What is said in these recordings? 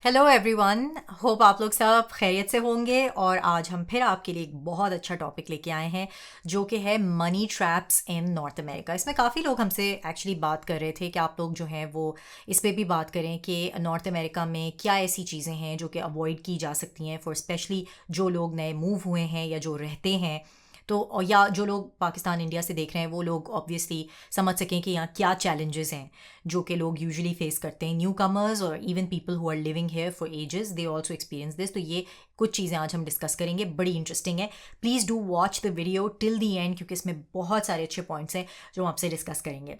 Hello everyone, hope आप लोग सब खैरियत से होंगे। और आज हम फिर आपके लिए एक बहुत अच्छा टॉपिक लेके आए हैं जो कि है मनी ट्रैप्स इन नॉर्थ अमेरिका। इसमें काफ़ी लोग हमसे एक्चुअली बात कर रहे थे कि आप लोग जो हैं वो इस पे भी बात करें कि नॉर्थ अमेरिका में क्या ऐसी चीज़ें हैं जो कि अवॉइड की जा सकती हैं फॉर स्पेशली जो लोग नए मूव हुए हैं या जो रहते हैं। तो या जो लोग पाकिस्तान इंडिया से देख रहे हैं वो लोग ऑब्वियसली समझ सकें कि यहाँ क्या चैलेंजेस हैं जो कि लोग यूजुअली फेस करते हैं। न्यू कमर्स और even people who are living here for ages they also experience this. तो ये कुछ चीज़ें आज हम डिस्कस करेंगे, बड़ी इंटरेस्टिंग है। Please do watch the video till the and क्योंकि इसमें बहुत सारे अच्छे पॉइंट्स हैं जो हम आपसे डिस्कस करेंगे।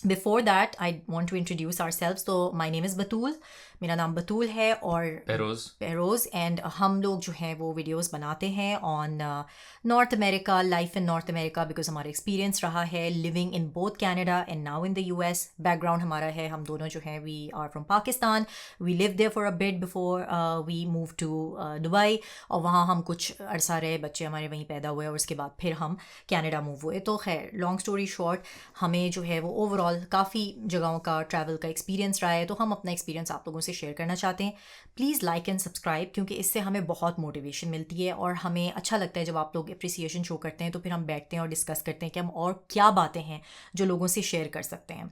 Before that I want to introduce ourselves. तो माई नेम इज़ बतूल, मेरा नाम बतूल है और पेरोज़ एंड हम लोग जो हैं वो वीडियोस बनाते हैं on North America, life in North America, because हमारा एक्सपीरियंस रहा है living in both Canada and now in the US. Background हमारा है, हम दोनों जो हैं we are from Pakistan, we live there for a bit before we move to Dubai, और वहाँ हम कुछ अरसा रहे, बच्चे हमारे वहीं पैदा हुए और उसके बाद फिर हम कैनेडा मूव हुए। तो खैर लॉन्ग स्टोरी शॉर्ट, हमें जो है वो ओवरऑल काफ़ी जगहों का ट्रैवल का एक्सपीरियंस रहा है, तो हम अपना एक्सपीरियंस आप लोगों से शेयर करना चाहते हैं। प्लीज़ लाइक एंड सब्सक्राइब क्योंकि इससे हमें बहुत मोटिवेशन मिलती है और हमें अच्छा लगता है जब आप लोग अप्रिसिएशन शो करते हैं। तो फिर हम बैठते हैं और डिस्कस करते हैं कि हम और क्या बातें हैं जो लोगों से शेयर कर सकते हैं।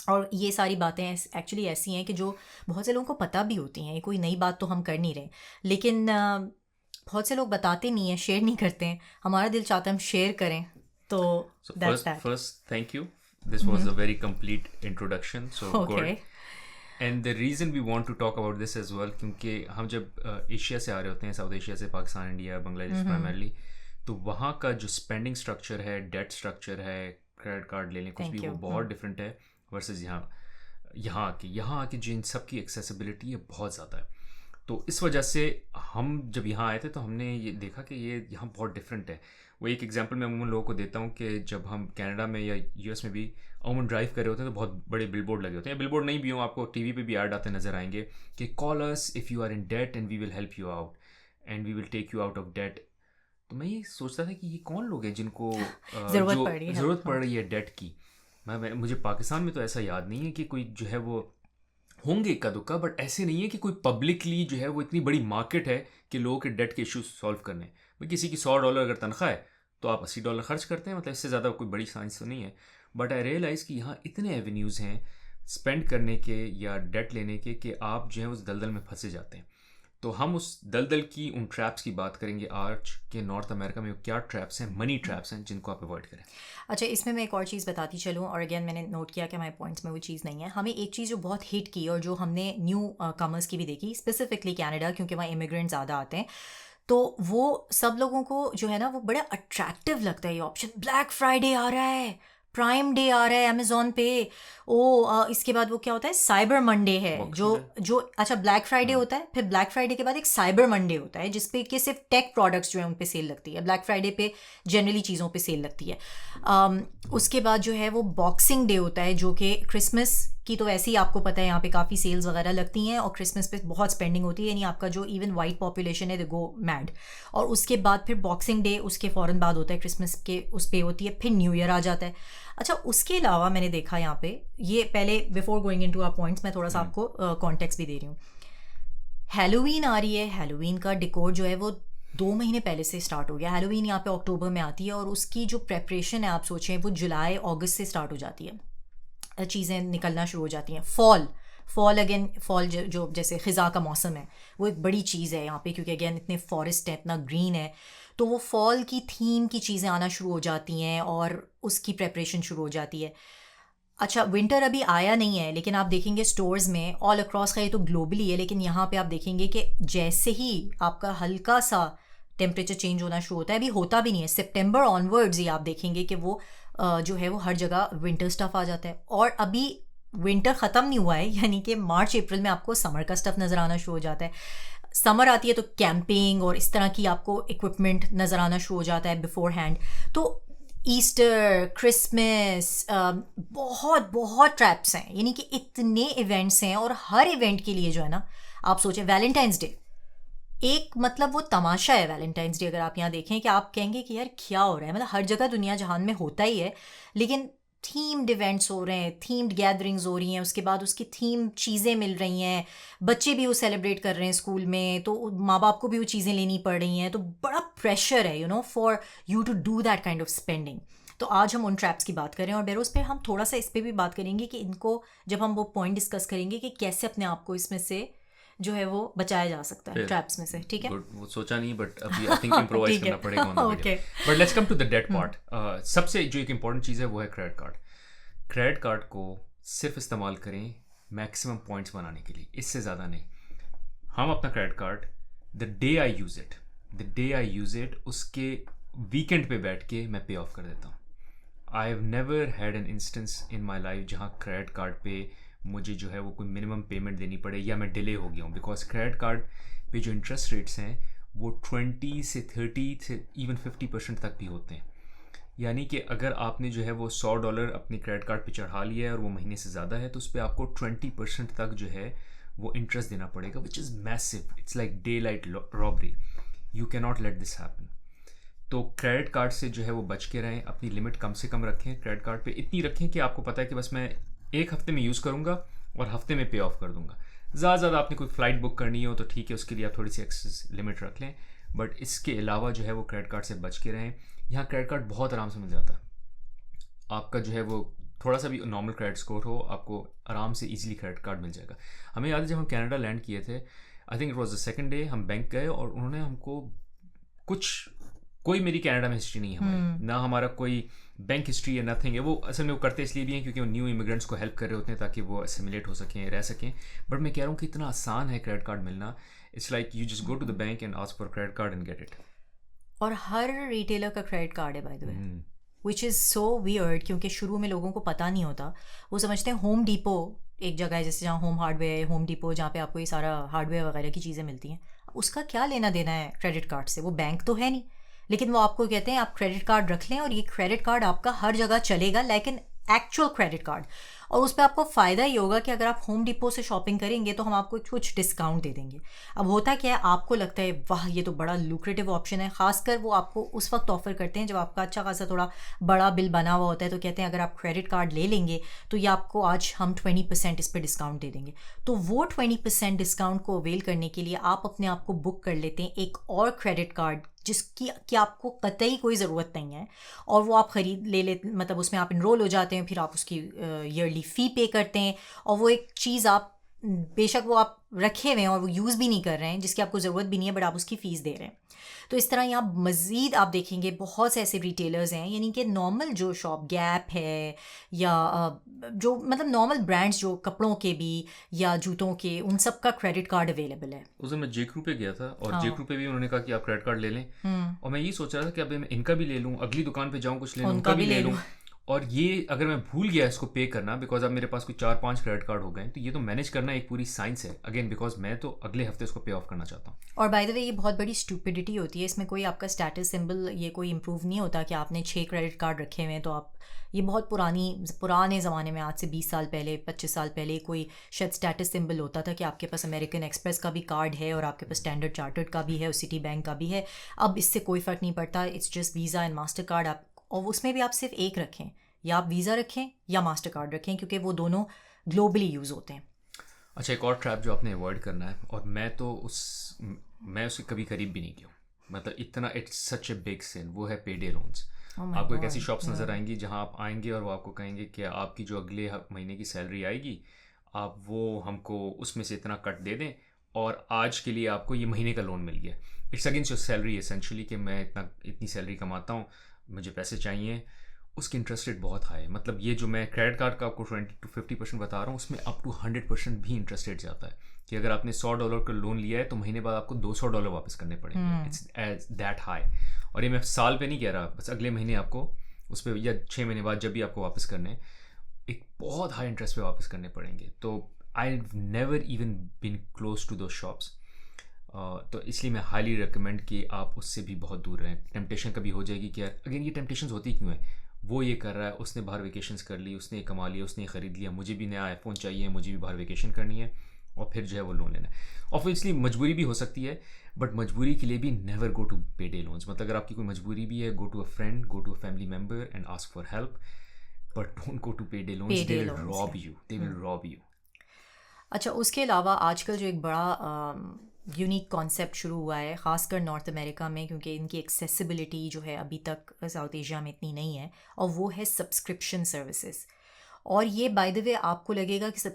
और ये सारी बातें एक्चुअली ऐसी हैं कि जो बहुत से लोगों को पता भी होती हैं। ये कोई नई बात तो हम कर नहीं रहे, लेकिन बहुत से लोग बताते नहीं हैं, शेयर नहीं करते हैं। हमारा दिल चाहता है हम शेयर करें। तो that's that. First, thank you. This was a very complete introduction. So good. Okay. And the reason we want to talk about this as well, क्योंकि हम जब एशिया से आ रहे होते हैं, साउथ एशिया से, पाकिस्तान, इंडिया, बांग्लादेश प्राइमरली, तो वहाँ का जो स्पेंडिंग स्ट्रक्चर है, डेट स्ट्रक्चर है, क्रेडिट कार्ड लेने कुछ भी, वो बहुत डिफरेंट है वर्सेस यहाँ आके जिन सब की एक्सेसिबिलिटी है बहुत ज़्यादा है। तो इस वजह से हम जब यहाँ आए थे तो हमने ये देखा कि ये यहाँ बहुत डिफरेंट है। वो एक एग्जांपल मैं अमूमन लोगों को देता हूँ कि जब हम कनाडा में या यूएस में भी अमूमन ड्राइव कर रहे होते हैं तो बहुत बड़े बिलबोर्ड लगे होते हैं, बिलबोर्ड नहीं भी हो, आपको टीवी पे भी ऐड आते नज़र आएंगे कि call us if you are in debt and we will help you out and we will take you out of debt. तो मैं ये सोचता था कि ये कौन लोग हैं जिनको ज़रूरत पड़ रही है डेट की। मुझे पाकिस्तान में तो ऐसा याद नहीं है कि कोई जो है वो होंगे इक्का दुक्का, बट ऐसे नहीं है कि कोई पब्लिकली जो है वो इतनी बड़ी मार्केट है कि लोगों के डेट के इश्यूज सॉल्व करने। भाई किसी की $100 अगर तनख्वाह है तो आप $80 खर्च करते हैं, मतलब इससे ज़्यादा कोई बड़ी साइंस तो नहीं है। बट आई रियलाइज़ कि यहाँ इतने एवेन्यूज़ हैं स्पेंड करने के या डेट लेने के कि आप जो है उस दलदल में फंसे जाते हैं। तो हम उस दलदल की, उन ट्रैप्स की बात करेंगे आज के नॉर्थ अमेरिका में क्या ट्रैप्स हैं, मनी ट्रैप्स हैं जिनको आप अवॉइड करें। अच्छा, इसमें मैं एक और चीज़ बताती चलूँ, और अगेन मैंने नोट किया कि हमारे पॉइंट्स में वो चीज़ नहीं है। हमें एक चीज़ जो बहुत हिट की और जो हमने न्यू कमर्स की भी देखी, स्पेसिफिकली कनाडा, क्योंकि वहाँ इमिग्रेंट ज़्यादा आते हैं, तो वो सब लोगों को जो है ना वो बड़ा अट्रैक्टिव लगता है ये ऑप्शन। ब्लैक फ्राइडे आ रहा है, प्राइम डे आ रहा है अमेजोन पे, इसके बाद वो क्या होता है, साइबर मंडे है, जो अच्छा ब्लैक फ्राइडे होता है, फिर ब्लैक फ्राइडे के बाद एक साइबर मंडे होता है जिसपे कि सिर्फ टेक प्रोडक्ट्स जो है उन पे सेल लगती है। ब्लैक फ्राइडे पे जनरली चीज़ों पे सेल लगती है। उसके बाद जो है वो बॉक्सिंग डे होता है, जो कि क्रिसमस की तो वैसे ही आपको पता है यहाँ पे काफ़ी सेल्स वगैरह लगती हैं और क्रिसमस पे बहुत स्पेंडिंग होती है, यानी आपका जो इवन वाइट पॉपुलेशन है दे गो मैड। और उसके बाद फिर बॉक्सिंग डे, उसके फ़ौरन बाद होता है क्रिसमस के उस पे होती है, फिर न्यू ईयर आ जाता है। अच्छा, उसके अलावा मैंने देखा यहाँ पे, ये पहले before going into our points मैं थोड़ा सा आपको कॉन्टेक्स्ट भी दे रही हूँ। हैलोवीन आ रही है, हैलोवीन का डिकोर जो है वो 2 महीने पहले से स्टार्ट हो गया। हैलोवीन यहाँ पे अक्टूबर में आती है और उसकी जो प्रेपरेशन है आप सोचें वो जुलाई अगस्त से स्टार्ट हो जाती है, चीज़ें निकलना शुरू हो जाती हैं। फॉल जो जैसे ख़िज़ा का मौसम है वो एक बड़ी चीज़ है यहाँ पे, क्योंकि अगेन इतने फॉरेस्ट हैं, इतना ग्रीन है, तो वो फॉल की थीम की चीज़ें आना शुरू हो जाती हैं और उसकी प्रेपरेशन शुरू हो जाती है। अच्छा, विंटर अभी आया नहीं है, लेकिन आप देखेंगे स्टोर्स में ऑल अक्रॉस का, ये तो ग्लोबली है, लेकिन यहाँ पे आप देखेंगे कि जैसे ही आपका हल्का सा टेम्परेचर चेंज होना शुरू होता है, अभी होता भी नहीं है, सितंबर ऑनवर्ड्स ही आप देखेंगे कि वो जो है वो हर जगह विंटर स्टफ़ आ जाता है। और अभी विंटर ख़त्म नहीं हुआ है, यानी कि मार्च अप्रैल में आपको समर का स्टफ़ नज़र आना शुरू हो जाता है। समर आती है तो कैंपिंग और इस तरह की आपको इक्विपमेंट नज़र आना शुरू हो जाता है बिफोर हैंड। तो ईस्टर, क्रिसमस, बहुत बहुत ट्रैप्स हैं, यानी कि इतने इवेंट्स हैं, और हर इवेंट के लिए जो है ना, आप सोचें वैलेंटाइंस डे एक मतलब वो तमाशा है। वैलेंटाइंस डे अगर आप यहाँ देखें कि आप कहेंगे कि यार क्या हो रहा है, मतलब हर जगह दुनिया जहान में होता ही है, लेकिन थीम्ड इवेंट्स हो रहे हैं, थीम्ड गैदरिंग्स हो रही हैं, उसके बाद उसकी थीम चीज़ें मिल रही हैं, बच्चे भी वो सेलिब्रेट कर रहे हैं स्कूल में, तो माँ बाप को भी वो चीज़ें लेनी पड़ रही हैं, तो बड़ा प्रेशर है for you to do that kind of spending. तो आज हम उन ट्रैप्स की बात करें और बेरोज पे हम थोड़ा सा इस पर भी बात करेंगे कि इनको, जब हम वो पॉइंट डिस्कस करेंगे कि कैसे अपने आप को इसमें से जो है वो बचाया जा सकता है ट्रैप्स में से। ठीक है, वो सोचा नहीं, बट अभी आई थिंक इम्प्रोवाइज करना पड़ेगा। Okay, but let's come to the debt part. सबसे जो एक इम्पॉर्टेंट चीज़ है वो है क्रेडिट कार्ड। क्रेडिट कार्ड को सिर्फ इस्तेमाल करें मैक्सिमम पॉइंट्स बनाने के लिए, इससे ज़्यादा नहीं। हम अपना credit card the day I use it उसके वीकेंड पे बैठ के मैं पे ऑफ कर देता हूँ। I have never had an instance in my life जहाँ क्रेडिट कार्ड पे मुझे जो है वो कोई मिनिमम पेमेंट देनी पड़े या मैं डिले हो गया हूँ, बिकॉज क्रेडिट कार्ड पे जो इंटरेस्ट रेट्स हैं वो 20 से 30 से इवन 50% तक भी होते हैं। यानी कि अगर आपने जो है वो $100 अपने क्रेडिट कार्ड पे चढ़ा लिया है और वो महीने से ज़्यादा है, तो उस पर आपको 20% तक जो है वो इंटरेस्ट देना पड़ेगा, विच is massive. It's like day light robbery. You can not let this happen. तो क्रेडिट कार्ड से जो है वो बच के रहें, अपनी लिमिट कम से कम रखें। क्रेडिट कार्ड पे इतनी रखें कि आपको पता है कि बस मैं एक हफ्ते में यूज़ करूँगा और हफ्ते में पे ऑफ कर दूँगा। ज़्यादा आपने कोई फ़्लाइट बुक करनी हो तो ठीक है, उसके लिए आप थोड़ी सी एक्सेस लिमिट रख लें, बट इसके अलावा जो है वो क्रेडिट कार्ड से बच के रहें। यहाँ क्रेडिट कार्ड बहुत आराम से मिल जाता है। आपका जो है वो थोड़ा सा भी नॉर्मल क्रेडिट स्कोर हो, आपको आराम से ईजिली क्रेडिट कार्ड मिल जाएगा। हमें याद है जब हम कनाडा लैंड किए थे, I think it was the second day, हम बैंक गए और उन्होंने हमको कोई मेरी कनाडा में हिस्ट्री नहीं है हमारी, ना हमारा कोई बैंक हिस्ट्री है, नथिंग है। वो असल में वो करते इसलिए भी हैं क्योंकि वो न्यू इमिग्रेंट्स को हेल्प कर रहे होते हैं ताकि वो एसिमिलेट हो सकें, रह सकें। बट मैं कह रहा हूँ कि इतना आसान है क्रेडिट कार्ड मिलना। It's like you just go to the bank and ask for credit card and get it. और हर रिटेलर का क्रेडिट कार्ड है by the way, which is so weird, क्योंकि शुरू में लोगों को पता नहीं होता। वो समझते हैं होम डिपो एक जगह है, जैसे जहाँ होम हार्डवेयर, होम डिपो जहाँ पे आपको ये सारा हार्डवेयर वगैरह की चीज़ें मिलती हैं। उसका क्या लेना देना है क्रेडिट कार्ड से? वो बैंक तो है नहीं, लेकिन वो आपको कहते हैं आप क्रेडिट कार्ड रख लें और ये क्रेडिट कार्ड आपका हर जगह चलेगा, लेकिन एक्चुअल क्रेडिट कार्ड। और उस पर आपको फ़ायदा ये होगा कि अगर आप होम डिपो से शॉपिंग करेंगे तो हम आपको कुछ डिस्काउंट दे देंगे। अब होता क्या है, आपको लगता है वाह ये तो बड़ा लुक्रेटिव ऑप्शन है, खासकर वो आपको उस वक्त ऑफर करते हैं जब आपका अच्छा खासा थोड़ा बड़ा बिल बना हुआ होता है, तो कहते हैं अगर आप क्रेडिट कार्ड ले लेंगे तो ये आपको आज हम 20% इस पर डिस्काउंट दे देंगे। तो वो 20% डिस्काउंट को अवेल करने के लिए आप अपने आप को बुक कर लेते हैं एक और क्रेडिट कार्ड जिसकी कि आपको कतई कोई ज़रूरत नहीं है, और वो आप ख़रीद ले मतलब उसमें आप इनरोल हो जाते हैं, फिर आप उसकी ईयरली फ़ी पे करते हैं, और वो एक चीज़ आप बेशक वो आप रखे हुए हैं और वो यूज़ भी नहीं कर रहे हैं, जिसकी आपको ज़रूरत भी नहीं है, बट आप उसकी फ़ीस दे रहे हैं। तो इस तरह यहाँ मज़ीद आप देखेंगे बहुत से ऐसे रिटेलर्स हैं, यानी कि नॉर्मल जो शॉप गैप है या जो मतलब नॉर्मल ब्रांड्स जो कपड़ों के भी या जूतों के, उन सब का क्रेडिट कार्ड अवेलेबल है। उस दिन मैं जेक्रू पे गया था और जेक्रू पे भी उन्होंने कहा कि आप क्रेडिट कार्ड ले लें, और मैं ये सोच रहा था कि अब मैं इनका भी ले लूँ, अगली दुकान पे जाऊँ कुछ ले लूँ, उनका भी ले लूँ। और ये अगर मैं भूल गया इसको पे करना, बिकॉज अब मेरे पास कुछ 4-5 क्रेडिट कार्ड हो गए, तो ये तो मैनेज करना एक पूरी साइंस है अगेन, बिकॉज मैं तो अगले हफ्ते इसको पे ऑफ करना चाहता हूँ। और बाय द वे ये बहुत बड़ी स्टूपिडिटी होती है, इसमें कोई आपका स्टेटस सिंबल ये कोई इंप्रूव नहीं होता कि आपने 6 क्रेडिट कार्ड रखे हुए हैं तो आप, ये बहुत पुराने ज़माने में, आज से 20 साल पहले 25 साल पहले कोई शायद स्टेटस सिंबल होता था कि आपके पास अमेरिकन एक्सप्रेस का भी कार्ड है और आपके पास स्टैंडर्ड चार्टर्ड का भी है और सिटी बैंक का भी है। अब इससे कोई फ़र्क नहीं पड़ता, it's just visa and master card. आप, और उसमें भी आप सिर्फ एक रखें, या आप वीज़ा रखें या मास्टर कार्ड रखें, क्योंकि वो दोनों ग्लोबली यूज़ होते हैं। अच्छा, एक और ट्रैप जो आपने अवॉइड करना है, और मैं उसके कभी करीब भी नहीं गया, मतलब इतना, इट्स सच ए बिग सिन, वो है पेडे लोन्स। आपको एक ऐसी शॉप्स नज़र आएंगी जहां आप आएंगे और वो आपको कहेंगे कि आपकी जो अगले महीने की सैलरी आएगी, आप वो हमको उसमें से इतना कट दे दें और आज के लिए आपको ये महीने का लोन मिल गया। It's against your salary essentially, कि मैं इतनी सैलरी कमाता हूँ, मुझे पैसे चाहिए। उसकी इंटरेस्ट रेट बहुत हाई है, मतलब ये जो मैं क्रेडिट कार्ड का आपको 20 to 50% बता रहा हूँ, उसमें अप टू 100% भी इंटरेस्ट रेट जाता है, कि अगर आपने $100 का लोन लिया है तो महीने बाद आपको $200 वापस करने पड़ेंगे। It's as that high. और ये मैं साल पे नहीं कह रहा, बस अगले महीने आपको उस पर, या 6 महीने बाद जब भी आपको वापस करने, एक बहुत हाई इंटरेस्ट पे वापस करने पड़ेंगे। तो I never even been close to those shops. तो इसलिए मैं हाईली रिकमेंड कि आप उससे भी बहुत दूर रहें। टेम्पटेशन कभी हो जाएगी कि यार, अगेन ये टेम्पटेशन होती क्यों है, वो ये कर रहा है, उसने बाहर वेकेशंस कर ली, उसने कमा लिया, उसने ख़रीद लिया, मुझे भी नया आईफोन चाहिए, मुझे भी बाहर वेकेशन करनी है, और फिर जो है वो लोन लेना है। ऑब्वियसली मजबूरी भी हो सकती है, बट मजबूरी के लिए भी never go to payday loans. मतलब अगर आपकी कोई मजबूरी भी है, go to a friend, go to a family member and ask for help. but don't go to payday loans. Payday They will loans, rob yeah. you. They will rob you. अच्छा, उसके अलावा आजकल जो एक बड़ा यूनिक कॉन्सेप्ट शुरू हुआ है ख़ासकर नॉर्थ अमेरिका में, क्योंकि इनकी एक्सेसिबिलिटी जो है अभी तक साउथ एशिया में इतनी नहीं है, और वो है सब्सक्रिप्शन सर्विसेज. और ये बाय द वे आपको लगेगा कि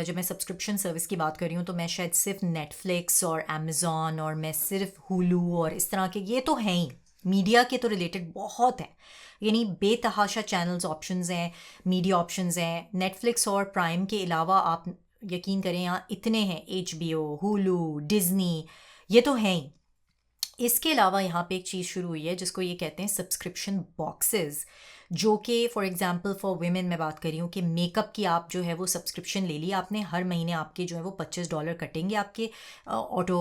जब मैं सब्सक्रिप्शन सर्विस की बात कर रही हूँ तो मैं शायद सिर्फ नेटफ्लिक्स और अमेज़ॉन और मैं सिर्फ हुलू और इस तरह के, ये तो हैं ही, मीडिया के तो रिलेटेड बहुत हैं, यानी बेतहाशा चैनल्स ऑप्शंस हैं, मीडिया ऑप्शंस हैं. नेटफ्लिक्स और प्राइम के अलावा आप यकीन करें यहाँ इतने हैं, HBO, हुलू, डिज़नी, ये तो हैं ही. इसके अलावा यहाँ पे एक चीज़ शुरू हुई है जिसको ये कहते हैं सब्सक्रिप्शन बॉक्सेस, जो कि फॉर एग्जांपल फॉर वुमेन मैं बात कर रही हूँ कि मेकअप की आप जो है वो सब्सक्रिप्शन ले ली आपने, हर महीने आपके जो है वो $25 कटेंगे आपके ऑटो,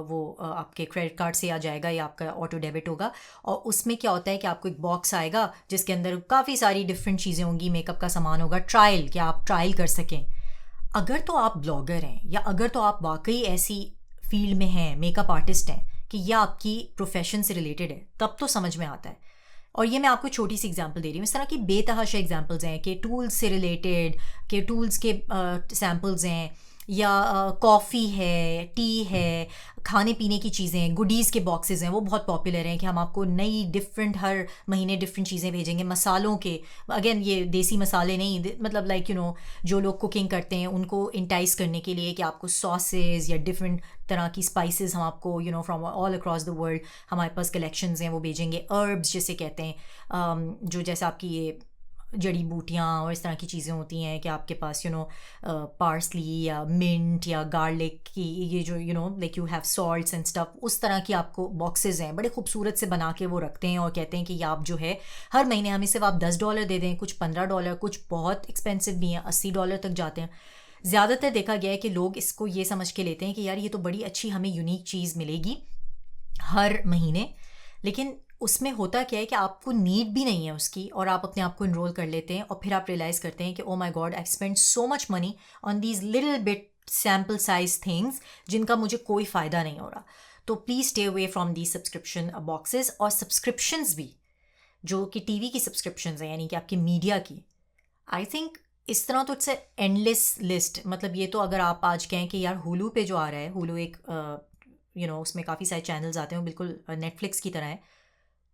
वो आपके क्रेडिट कार्ड से आ जाएगा या आपका ऑटो डेबिट होगा. और उसमें क्या होता है कि आपको एक बॉक्स आएगा जिसके अंदर काफ़ी सारी डिफरेंट चीज़ें होंगी, मेकअप का सामान होगा, ट्रायल, कि आप ट्रायल कर सकें. अगर तो आप ब्लॉगर हैं या अगर तो आप वाकई ऐसी फील्ड में हैं, मेकअप आर्टिस्ट हैं, कि यह आपकी प्रोफेशन से रिलेटेड है, तब तो समझ में आता है. और ये मैं आपको छोटी सी एग्जांपल दे रही हूँ, इस तरह की बेतहाशा एग्जांपल्स हैं कि टूल्स से रिलेटेड, के टूल्स के सैम्पल्स हैं, या कॉफ़ी है, टी है, खाने पीने की चीज़ें, गुडीज़ के बॉक्सेस हैं, वो बहुत पॉपुलर हैं कि हम आपको नई डिफरेंट हर महीने डिफरेंट चीज़ें भेजेंगे. मसालों के, अगेन ये देसी मसाले नहीं, मतलब लाइक जो लोग कुकिंग करते हैं उनको इंटाइस करने के लिए कि आपको सॉसेज या डिफरेंट तरह की स्पाइसेस हम आपको from all across the world हमारे पास कलेक्शंस हैं वो भेजेंगे. अर्ब्स जिसे कहते हैं, जो जैसे आपकी ये जड़ी बूटियाँ और इस तरह की चीज़ें होती हैं कि आपके पास पार्सली या मिंट या गार्लिक की ये जो like you have salts and stuff, उस तरह की आपको बॉक्सेस हैं, बड़े खूबसूरत से बना के वो रखते हैं और कहते हैं कि ये आप जो है हर महीने हमें सिर्फ आप $10 दे दें, कुछ $15, कुछ बहुत एक्सपेंसिव भी हैं, $80 तक जाते हैं. ज़्यादातर देखा गया है कि लोग इसको ये समझ के लेते हैं कि यार ये तो बड़ी अच्छी हमें यूनिक चीज़ मिलेगी हर महीने, लेकिन उसमें होता क्या है कि आपको नीड भी नहीं है उसकी और आप अपने आप को इनरोल कर लेते हैं और फिर आप रियलाइज़ करते हैं कि oh my God, I spend so much money on these little bit sample size things जिनका मुझे कोई फ़ायदा नहीं हो रहा. तो please stay away from the subscription boxes. और सब्सक्रिप्शंस भी जो कि टीवी की सब्सक्रिप्शंस हैं, यानी कि आपकी मीडिया की, आई थिंक इस तरह तो इट्स एंडलेस लिस्ट. मतलब ये तो अगर आप आज कहें कि यार हुलू पे जो आ रहा है, हुलू एक उसमें काफ़ी सारे चैनल्स आते हैं, बिल्कुल नेटफ्लिक्स की तरह है,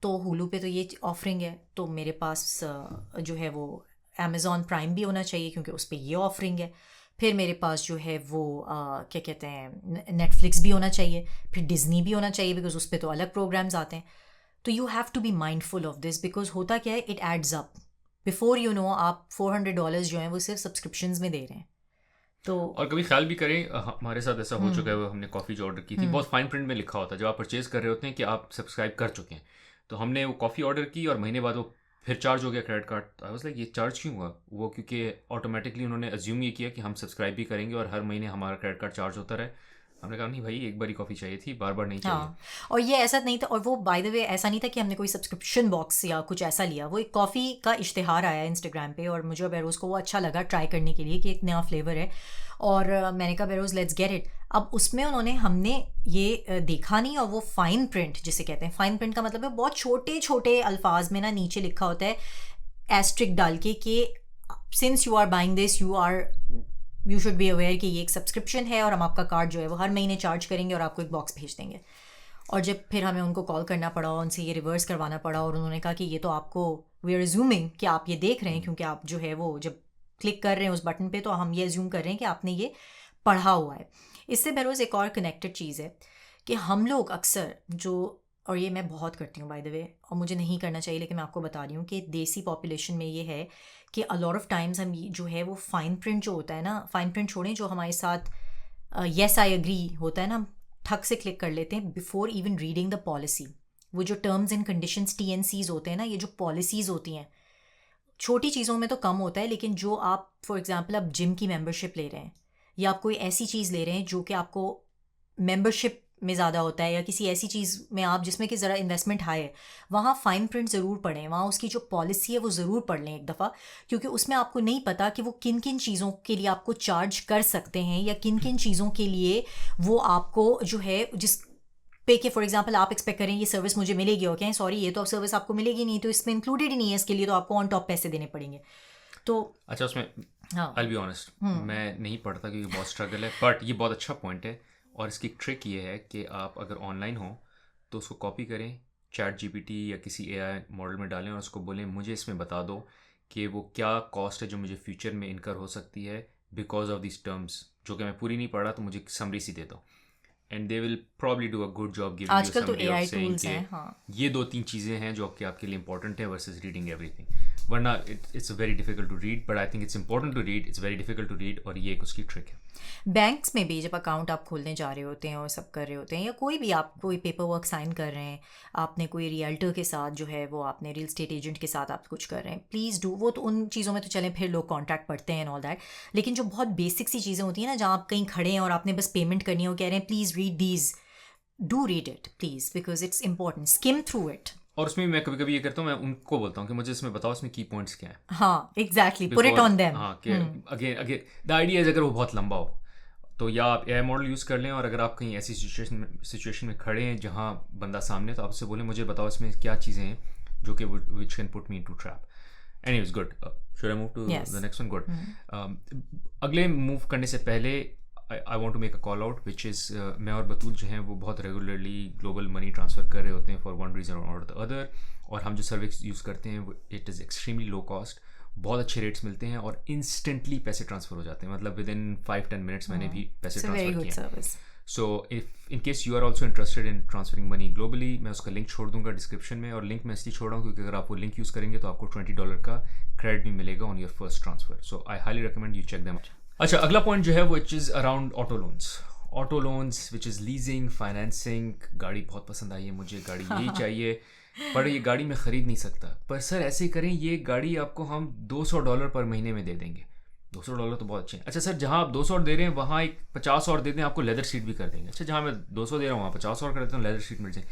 तो हुलू पे तो ये ऑफरिंग है, तो मेरे पास जो है वो अमेज़ॉन प्राइम भी होना चाहिए क्योंकि उस पर ये ऑफरिंग है. फिर मेरे पास जो है वो क्या कहते हैं, नेटफ्लिक्स भी होना चाहिए, फिर डिज़नी भी होना चाहिए बिकॉज उस पर तो अलग प्रोग्राम्स आते हैं. तो you have to be mindful of this because होता क्या है, इट एड्स अप. बिफोर आप $400 जो हैं वो सिर्फ सब्सक्रिप्शंस में दे रहे हैं. तो और कभी ख्याल भी करें, हमारे साथ ऐसा हो चुका है, हमने कॉफ़ी जो ऑर्डर की थी, बहुत फाइन प्रिंट में लिखा होता है जब आप परचेज़ कर रहे होते हैं कि आप सब्सक्राइब कर चुके हैं. तो हमने वो कॉफ़ी ऑर्डर की और महीने बाद वो फिर चार्ज हो गया credit card. I was like ये चार्ज क्यों हुआ? वो क्योंकि ऑटोमेटिकली उन्होंने अज्यूम ये किया कि हम सब्सक्राइब भी करेंगे और हर महीने हमारा क्रेडिट कार्ड चार्ज होता रहे. हमने कहा नहीं भाई, एक बार ही कॉफ़ी चाहिए थी, बार बार नहीं चाहिए. हाँ, और ये ऐसा नहीं था, और वो बाय द वे ऐसा नहीं था कि हमने कोई सब्सक्रिप्शन बॉक्स या कुछ ऐसा लिया. वो एक कॉफ़ी का इश्तिहार आया इंस्टाग्राम पे और मुझे बेरोज़ को वो अच्छा लगा ट्राई करने के लिए कि एक नया फ्लेवर है, और मैंने कहा बेरोज़ लेट्स गेट इट. अब उसमें हमने ये देखा नहीं, और वो फाइन प्रिंट जिसे कहते हैं, फाइन प्रिंट का मतलब है बहुत छोटे छोटे अल्फाज में ना नीचे लिखा होता है एस्ट्रिक डाल के कि since you are buying this you should be aware कि ये एक सब्सक्रिप्शन है और हम आपका कार्ड जो है वो हर महीने चार्ज करेंगे और आपको एक बॉक्स भेज देंगे. और जब फिर हमें उनको कॉल करना पड़ा, उनसे ये रिवर्स करवाना पड़ा, और उन्होंने कहा कि ये तो आपको वी आर अज्यूमिंग कि आप ये देख रहे हैं, क्योंकि आप जो है वो जब क्लिक कर रहे हैं उस बटन पे तो हम ये अज्यूम कर रहे हैं कि आपने ये पढ़ा हुआ है. इससे बेरोज़ एक और कनेक्टेड चीज़ है कि हम लोग अक्सर जो, और ये मैं बहुत करती हूँ बाय द वे, और मुझे नहीं करना चाहिए लेकिन मैं आपको बता रही हूँ कि देसी पॉपुलेशन में ये है कि अ लॉट ऑफ टाइम्स हम जो है वो फाइन प्रिंट जो होता है ना, फाइन प्रिंट छोड़ें, जो हमारे साथ येस आई एग्री होता है ना, हम ठक से क्लिक कर लेते हैं before even reading the policy. वो जो टर्म्स एंड कंडीशंस TNCs होते हैं ना, ये जो पॉलिसीज़ होती हैं, छोटी चीज़ों में तो कम होता है, लेकिन जो आप फॉर एग्जांपल आप जिम की मेंबरशिप ले रहे हैं या आप कोई ऐसी चीज़ ले रहे हैं जो कि आपको मेंबरशिप में ज़्यादा होता है, या किसी ऐसी चीज़ में आप जिसमें कि ज़रा इन्वेस्टमेंट हाई है, वहाँ फ़ाइन प्रिंट ज़रूर पढ़ें, वहाँ उसकी जो पॉलिसी है वो ज़रूर पढ़ लें एक दफ़ा, क्योंकि उसमें आपको नहीं पता कि वो किन किन चीज़ों के लिए आपको चार्ज कर सकते हैं या किन किन चीज़ों के लिए वो आपको जो है जिस पे के फॉर एग्जांपल आप एक्सपेक्ट करें ये सर्विस मुझे मिलेगी, ओके सॉरी ये तो अब सर्विस आपको मिलेगी नहीं, तो इसमें इंक्लूडेड ही नहीं है, इसके लिए तो आपको ऑन टॉप पैसे देने पड़ेंगे. तो अच्छा उसमें हाँ I'll be honest, मैं नहीं पढ़ता क्योंकि बहुत स्ट्रगल है, बट ये बहुत अच्छा पॉइंट है। और इसकी ट्रिक ये है कि आप अगर ऑनलाइन हो तो उसको कॉपी करें, चैट जीपीटी या किसी एआई मॉडल में डालें और उसको बोलें मुझे इसमें बता दो कि वो क्या कॉस्ट है जो मुझे फ्यूचर में इनकर हो सकती है बिकॉज ऑफ दिस टर्म्स, जो कि मैं पूरी नहीं पढ़ा, तो मुझे समरी सी दे दो। And they will probably do a good job giving you आजकल तो summary of AI saying tools कि हैं। हाँ, ये 2-3 चीज़ें हैं जो कि आपके लिए इंपॉर्टेंट है वर्सेस रीडिंग एवरीथिंग। वरना it's very difficult to read, but I think it's important to read, it's very difficult to read, और ये एक उसकी ट्रिक है। बैंक्स में भी जब अकाउंट आप खोलने जा रहे होते हैं और सब कर रहे होते हैं, या कोई भी आप कोई पेपर वर्क साइन कर रहे हैं, आपने कोई रियल्टर के साथ जो है वो आपने रियल स्टेट एजेंट के साथ आप कुछ कर रहे हैं, प्लीज़ डू। वो तो उन चीज़ों में तो चलें, फिर लोग कॉन्ट्रैक्ट पढ़ते हैं एंड ऑल दैट, लेकिन जो बहुत बेसिक सी चीज़ें होती हैं ना, जहाँ आप कहीं खड़े हैं और आपने बस पेमेंट करनी है और कह रहे हैं please read these, do read it please, because it's important, skim through it. और उसमें मैं कभी कभी ये करता हूँ, मैं उनको बोलता हूँ कि मुझे इसमें बताओ इसमें की पॉइंट्स क्या हैं। हाँ exactly, put it Because- on them. हाँ कि again again the idea is अगर वो बहुत लंबा हो तो या आप एआई मॉडल यूज़ कर लें, और अगर आप कहीं ऐसी सिचुएशन में खड़े हैं जहाँ बंदा सामने है, तो आपसे बोले मुझे बताओ इसमें क्या चीज़ें हैं जो कि which can put me into trap. Anyways good, should I move to the next one? Good. अगले मूव करने से पहले I want to make a call out which is, मैं और बतूल जो हैं वो बहुत रेगुलरली ग्लोबल मनी ट्रांसफ़र कर रहे होते हैं फॉर वन रीज़न और द अदर, और हम जो सर्विस यूज़ करते हैं it is extremely low cost, बहुत अच्छे रेट्स मिलते हैं और इंस्टेंटली पैसे ट्रांसफ़र हो जाते हैं, मतलब विद इन 5-10 मिनट्स मैंने भी पैसे ट्रांसफ़र किए। So if in case you are also interested in transferring money globally, मैं उसका लिंक छोड़ दूंगा डिस्क्रिप्शन में, और लिंक मैं इसलिए छोड़ रहा हूँ क्योंकि अगर आप वो लिंक यूज़ करेंगे तो आपको $20 का क्रेडिट भी मिलेगा on your first transfer. So I highly recommend you check them. अच्छा, अगला पॉइंट जो है वो is around auto loans which is leasing, financing. गाड़ी बहुत पसंद आई है मुझे, गाड़ी यही चाहिए, पर ये गाड़ी मैं ख़रीद नहीं सकता। पर सर ऐसे करें, ये गाड़ी आपको हम $200 पर महीने में दे देंगे। $200 तो बहुत अच्छे हैं। अच्छा सर, जहाँ आप 200 दे रहे हैं वहाँ एक 50 और दे दें, आपको लेदर सीट भी कर देंगे। अच्छा, जहाँ मैं 200 दे रहा हूँ वहाँ 50 और कर देता हूँ, लेदर सीट मिल जाए।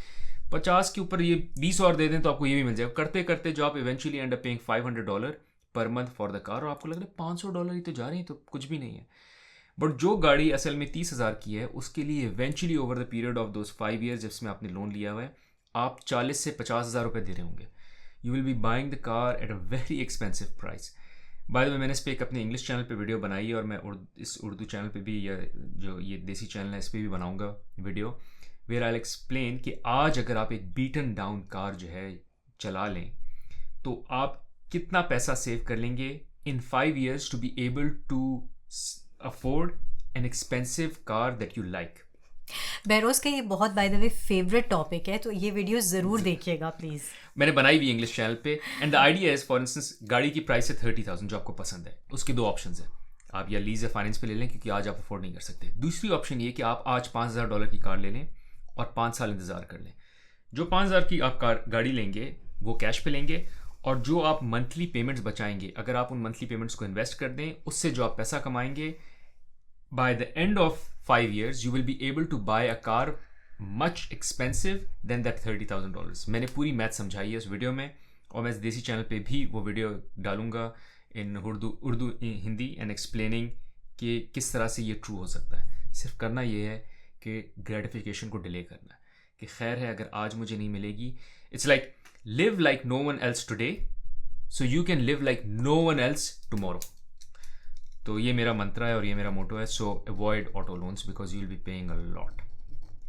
50 के ऊपर ये 20 और दे दें तो आपको ये भी मिल जाएगा। करते करते जो आप eventually and up paying $500 per month for the car, और आपको लग रहा है $500 ही तो जा रहे हैं, तो कुछ भी नहीं है। बट जो गाड़ी असल में 30,000 की है, उसके लिए eventually over the period of those 5 years जिसमें आपने लोन लिया हुआ है, आप 40 से 50,000 रुपये दे रहे होंगे। You will be buying the car at a very expensive price. Bye the वे, मैंने इस पर एक अपने इंग्लिश चैनल पे वीडियो बनाई है, और मैं इस उर्दू चैनल पे भी, या जो ये देसी चैनल है इस पर भी बनाऊंगा वीडियो, वेयर आई एक्सप्लेन कि आज अगर आप एक बीटन डाउन कार जो है चला लें तो आप कितना पैसा सेव कर लेंगे in 5 years to be able to afford an expensive car that you like. बेरोज का ये बहुत by the way favourite topic है, तो ये वीडियो ज़रूर देखिएगा प्लीज़। मैंने बनाई हुई इंग्लिश चैनल पे, and the idea is, for instance, गाड़ी की प्राइस है 30,000 जो आपको पसंद है, उसके 2 ऑप्शंस हैं। आप या लीज या फाइनेंस पे ले लें क्योंकि आज आप अफोर्ड नहीं कर सकते। दूसरी ऑप्शन ये कि आप आज $5,000 की कार ले लें और 5 साल इंतज़ार कर लें। जो 5,000 की आप गाड़ी लेंगे वो कैश पे लेंगे, और जो आप मंथली पेमेंट्स बचाएंगे, अगर आप उन मंथली पेमेंट्स को इन्वेस्ट कर दें, उससे जो आप पैसा कमाएंगे, by the end of 5 years you will be able to buy a car much expensive than that $30,000। मैंने पूरी मैथ समझाई है उस वीडियो में, और मैं इस देसी चैनल पे भी वो वीडियो डालूंगा इन उर्दू हिंदी एंड एक्सप्लेनिंग कि किस तरह से ये ट्रू हो सकता है। सिर्फ करना ये है कि ग्रेटिफिकेशन को डिले करना है, कि खैर है अगर आज मुझे नहीं मिलेगी, it's like live like no one else today so you can live like no one else tomorrow. तो ये मेरा मंत्रा है और ये मेरा मोटो है। सो avoid auto loans because you will be paying a lot.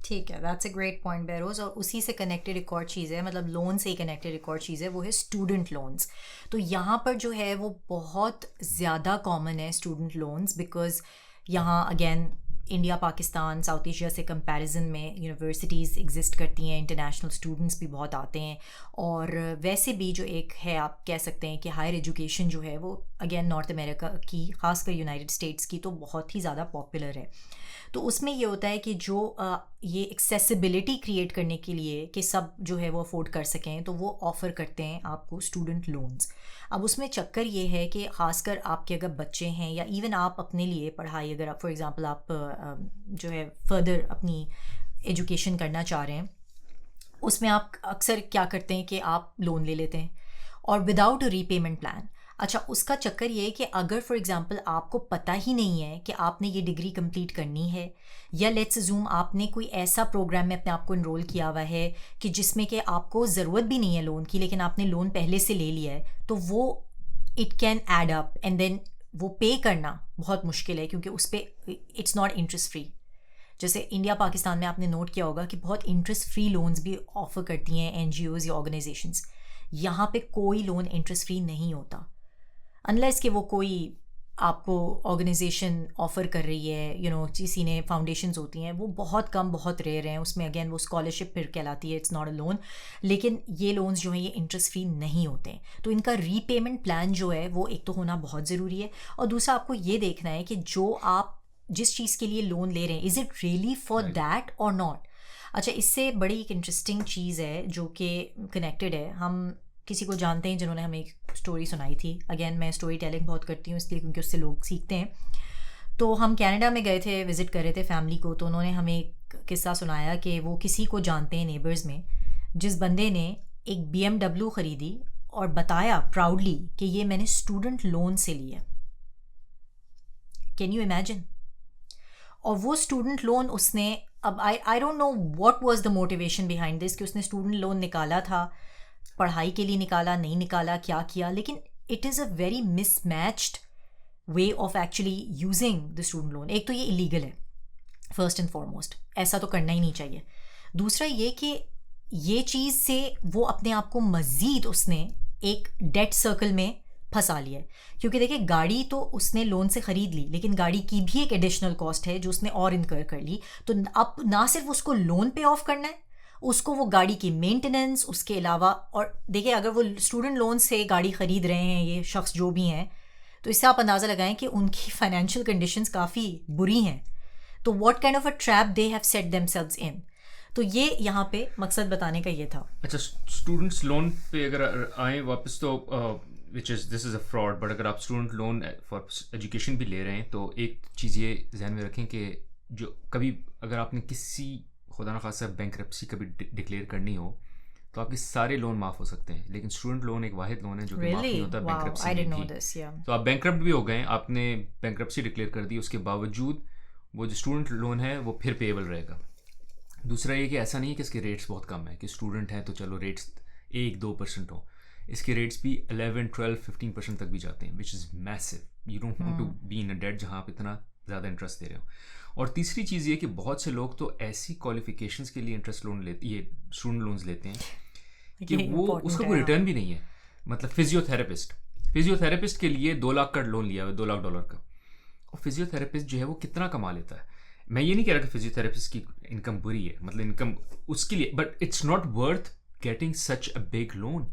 ठीक है, that's a great point bureaus. और उसी से कनेक्टेड एक और चीज़ है, मतलब लोन से ही कनेक्टेड एक और चीज़ है, वो है स्टूडेंट लोन्स। तो यहाँ पर जो है वो बहुत ज़्यादा कॉमन है स्टूडेंट लोन्स, बिकॉज यहाँ again India Pakistan south Asia से कंपैरिजन में यूनिवर्सिटीज़ एग्जिस्ट करती हैं, इंटरनेशनल स्टूडेंट्स भी बहुत आते हैं, और वैसे भी जो एक है आप कह सकते हैं कि हायर एजुकेशन जो है वो अगेन नॉर्थ अमेरिका की, खासकर यूनाइटेड स्टेट्स की, तो बहुत ही ज़्यादा पॉपुलर है। तो उसमें ये होता है कि जो ये एक्सेसिबिलिटी क्रिएट करने के लिए कि सब जो है वो अफोर्ड कर सकें, तो वो ऑफ़र करते हैं आपको स्टूडेंट लोन्स। अब उसमें चक्कर ये है कि ख़ासकर आपके अगर बच्चे हैं, या इवन आप अपने लिए पढ़ाई, अगर आप फॉर एग्ज़ाम्पल आप जो है फर्दर अपनी एजुकेशन करना चाह रहे हैं, उसमें आप अक्सर क्या करते हैं कि आप लोन ले लेते हैं और विदाउट अ रीपेमेंट प्लान। अच्छा, उसका चक्कर ये है कि अगर फॉर एग्ज़ाम्पल आपको पता ही नहीं है कि आपने ये डिग्री कंप्लीट करनी है, या लेट्स अज्यूम आपने कोई ऐसा प्रोग्राम में अपने आप को इनरोल किया हुआ है कि जिसमें कि आपको ज़रूरत भी नहीं है लोन की, लेकिन आपने लोन पहले से ले लिया है, तो वो it can add up and then वो पे करना बहुत मुश्किल है, क्योंकि उस पर इट्स नॉट इंटरेस्ट फ्री. जैसे इंडिया पाकिस्तान में आपने नोट किया होगा कि बहुत इंटरेस्ट फ्री लोन्स भी ऑफर करती हैं एनजीओज या ऑर्गेनाइजेशंस. यहाँ पे कोई लोन इंटरेस्ट फ्री नहीं होता अनलेस कि वो कोई आपको ऑर्गेनाइजेशन ऑफ़र कर रही है, किसी ने फाउंडेशंस होती हैं, वो बहुत कम, बहुत रेयर हैं. उसमें अगेन वो स्कॉलरशिप फिर कहलाती है, इट्स नॉट अ लोन. लेकिन ये लोन्स जो हैं ये इंटरेस्ट फ्री नहीं होते हैं. तो इनका रीपेमेंट प्लान जो है वो एक तो होना बहुत ज़रूरी है, और दूसरा आपको ये देखना है कि जो आप जिस चीज़ के लिए लोन ले रहे हैं, is it really for that और नॉट. अच्छा, इससे बड़ी एक इंटरेस्टिंग चीज़ है जो कि कनेक्टेड है. हम किसी को जानते हैं जिन्होंने हमें एक स्टोरी सुनाई थी. अगेन मैं स्टोरी टेलिंग बहुत करती हूँ इसलिए क्योंकि उससे लोग सीखते हैं. तो हम कनाडा में गए थे, विज़िट कर रहे थे फैमिली को. तो उन्होंने हमें एक किस्सा सुनाया कि वो किसी को जानते हैं नेबर्स में, जिस बंदे ने एक BMW ख़रीदी और बताया प्राउडली कि ये मैंने स्टूडेंट लोन से लिया. Can you imagine? और वो स्टूडेंट लोन उसने, अब I don't know what was the motivation behind this, कि उसने स्टूडेंट लोन निकाला था, पढ़ाई के लिए निकाला, नहीं निकाला, क्या किया, लेकिन it is a very mismatched way of actually using the student loan. एक तो ये इलीगल है फर्स्ट एंड फॉरमोस्ट, ऐसा तो करना ही नहीं चाहिए. दूसरा ये कि ये चीज़ से वो अपने आप को मज़ीद उसने एक डेट सर्कल में फंसा लिया है. क्योंकि देखिए, गाड़ी तो उसने लोन से ख़रीद ली, लेकिन गाड़ी की भी एक एडिशनल कॉस्ट है जो उसने और इनकर कर ली. तो अब ना सिर्फ उसको लोन पे ऑफ करना है, उसको वो गाड़ी की मेंटेनेंस, उसके अलावा, और देखिए अगर वो स्टूडेंट लोन से गाड़ी ख़रीद रहे हैं ये शख्स जो भी हैं, तो इससे आप अंदाज़ा लगाएं कि उनकी फाइनेंशियल कंडीशंस काफ़ी बुरी हैं. तो what kind of a trap they have set themselves इन. तो ये यहाँ पे मकसद बताने का ये था. अच्छा, स्टूडेंट्स लोन पे अगर आए वापस, तो this is a fraud. But अगर आप स्टूडेंट लोन फॉर एजुकेशन भी ले रहे हैं, तो एक चीज़ ये ध्यान में रखें कि जो कभी अगर आपने किसी खुदा न खासा बैंकरप्सी कभी डिक्लेयर करनी हो, तो आपके सारे लोन माफ़ हो सकते हैं. लेकिन स्टूडेंट लोन एक वाहिद लोन है जो कि माफ़ नहीं होता बैंकरप्सी में. तो आप बैंकरप्ट भी हो गए, आपने बैंकरप्सी डिक्लेयर कर दी, उसके बावजूद वो जो स्टूडेंट लोन है वो फिर पेएबल रहेगा. दूसरा ये कि ऐसा नहीं है कि इसके रेट्स बहुत कम है, कि स्टूडेंट हैं तो चलो रेट्स 1-2% हो. इसके रेट्स भी 11, 12, 15% तक भी जाते हैं, which is massive. You don't want to be in a debt जहाँ आप इतना ज़्यादा इंटरेस्ट दे रहे हो. और तीसरी चीज़ ये कि बहुत से लोग तो ऐसी क्वालिफिकेशंस के लिए इंटरेस्ट लोन लेते, ये स्टूडेंट लोन्स लेते हैं कि वो उसका कोई रिटर्न भी नहीं है. मतलब फिजियोथेरेपिस्ट के लिए 2 लाख का लोन लिया हुआ, $2 लाख का. और फिजियोथेरेपिस्ट जो है वो कितना कमा लेता है. मैं ये नहीं कह रहा कि फिजियोथेरेपिस्ट की इनकम बुरी है, मतलब इनकम उसके लिए, but it's not worth getting such a big loan.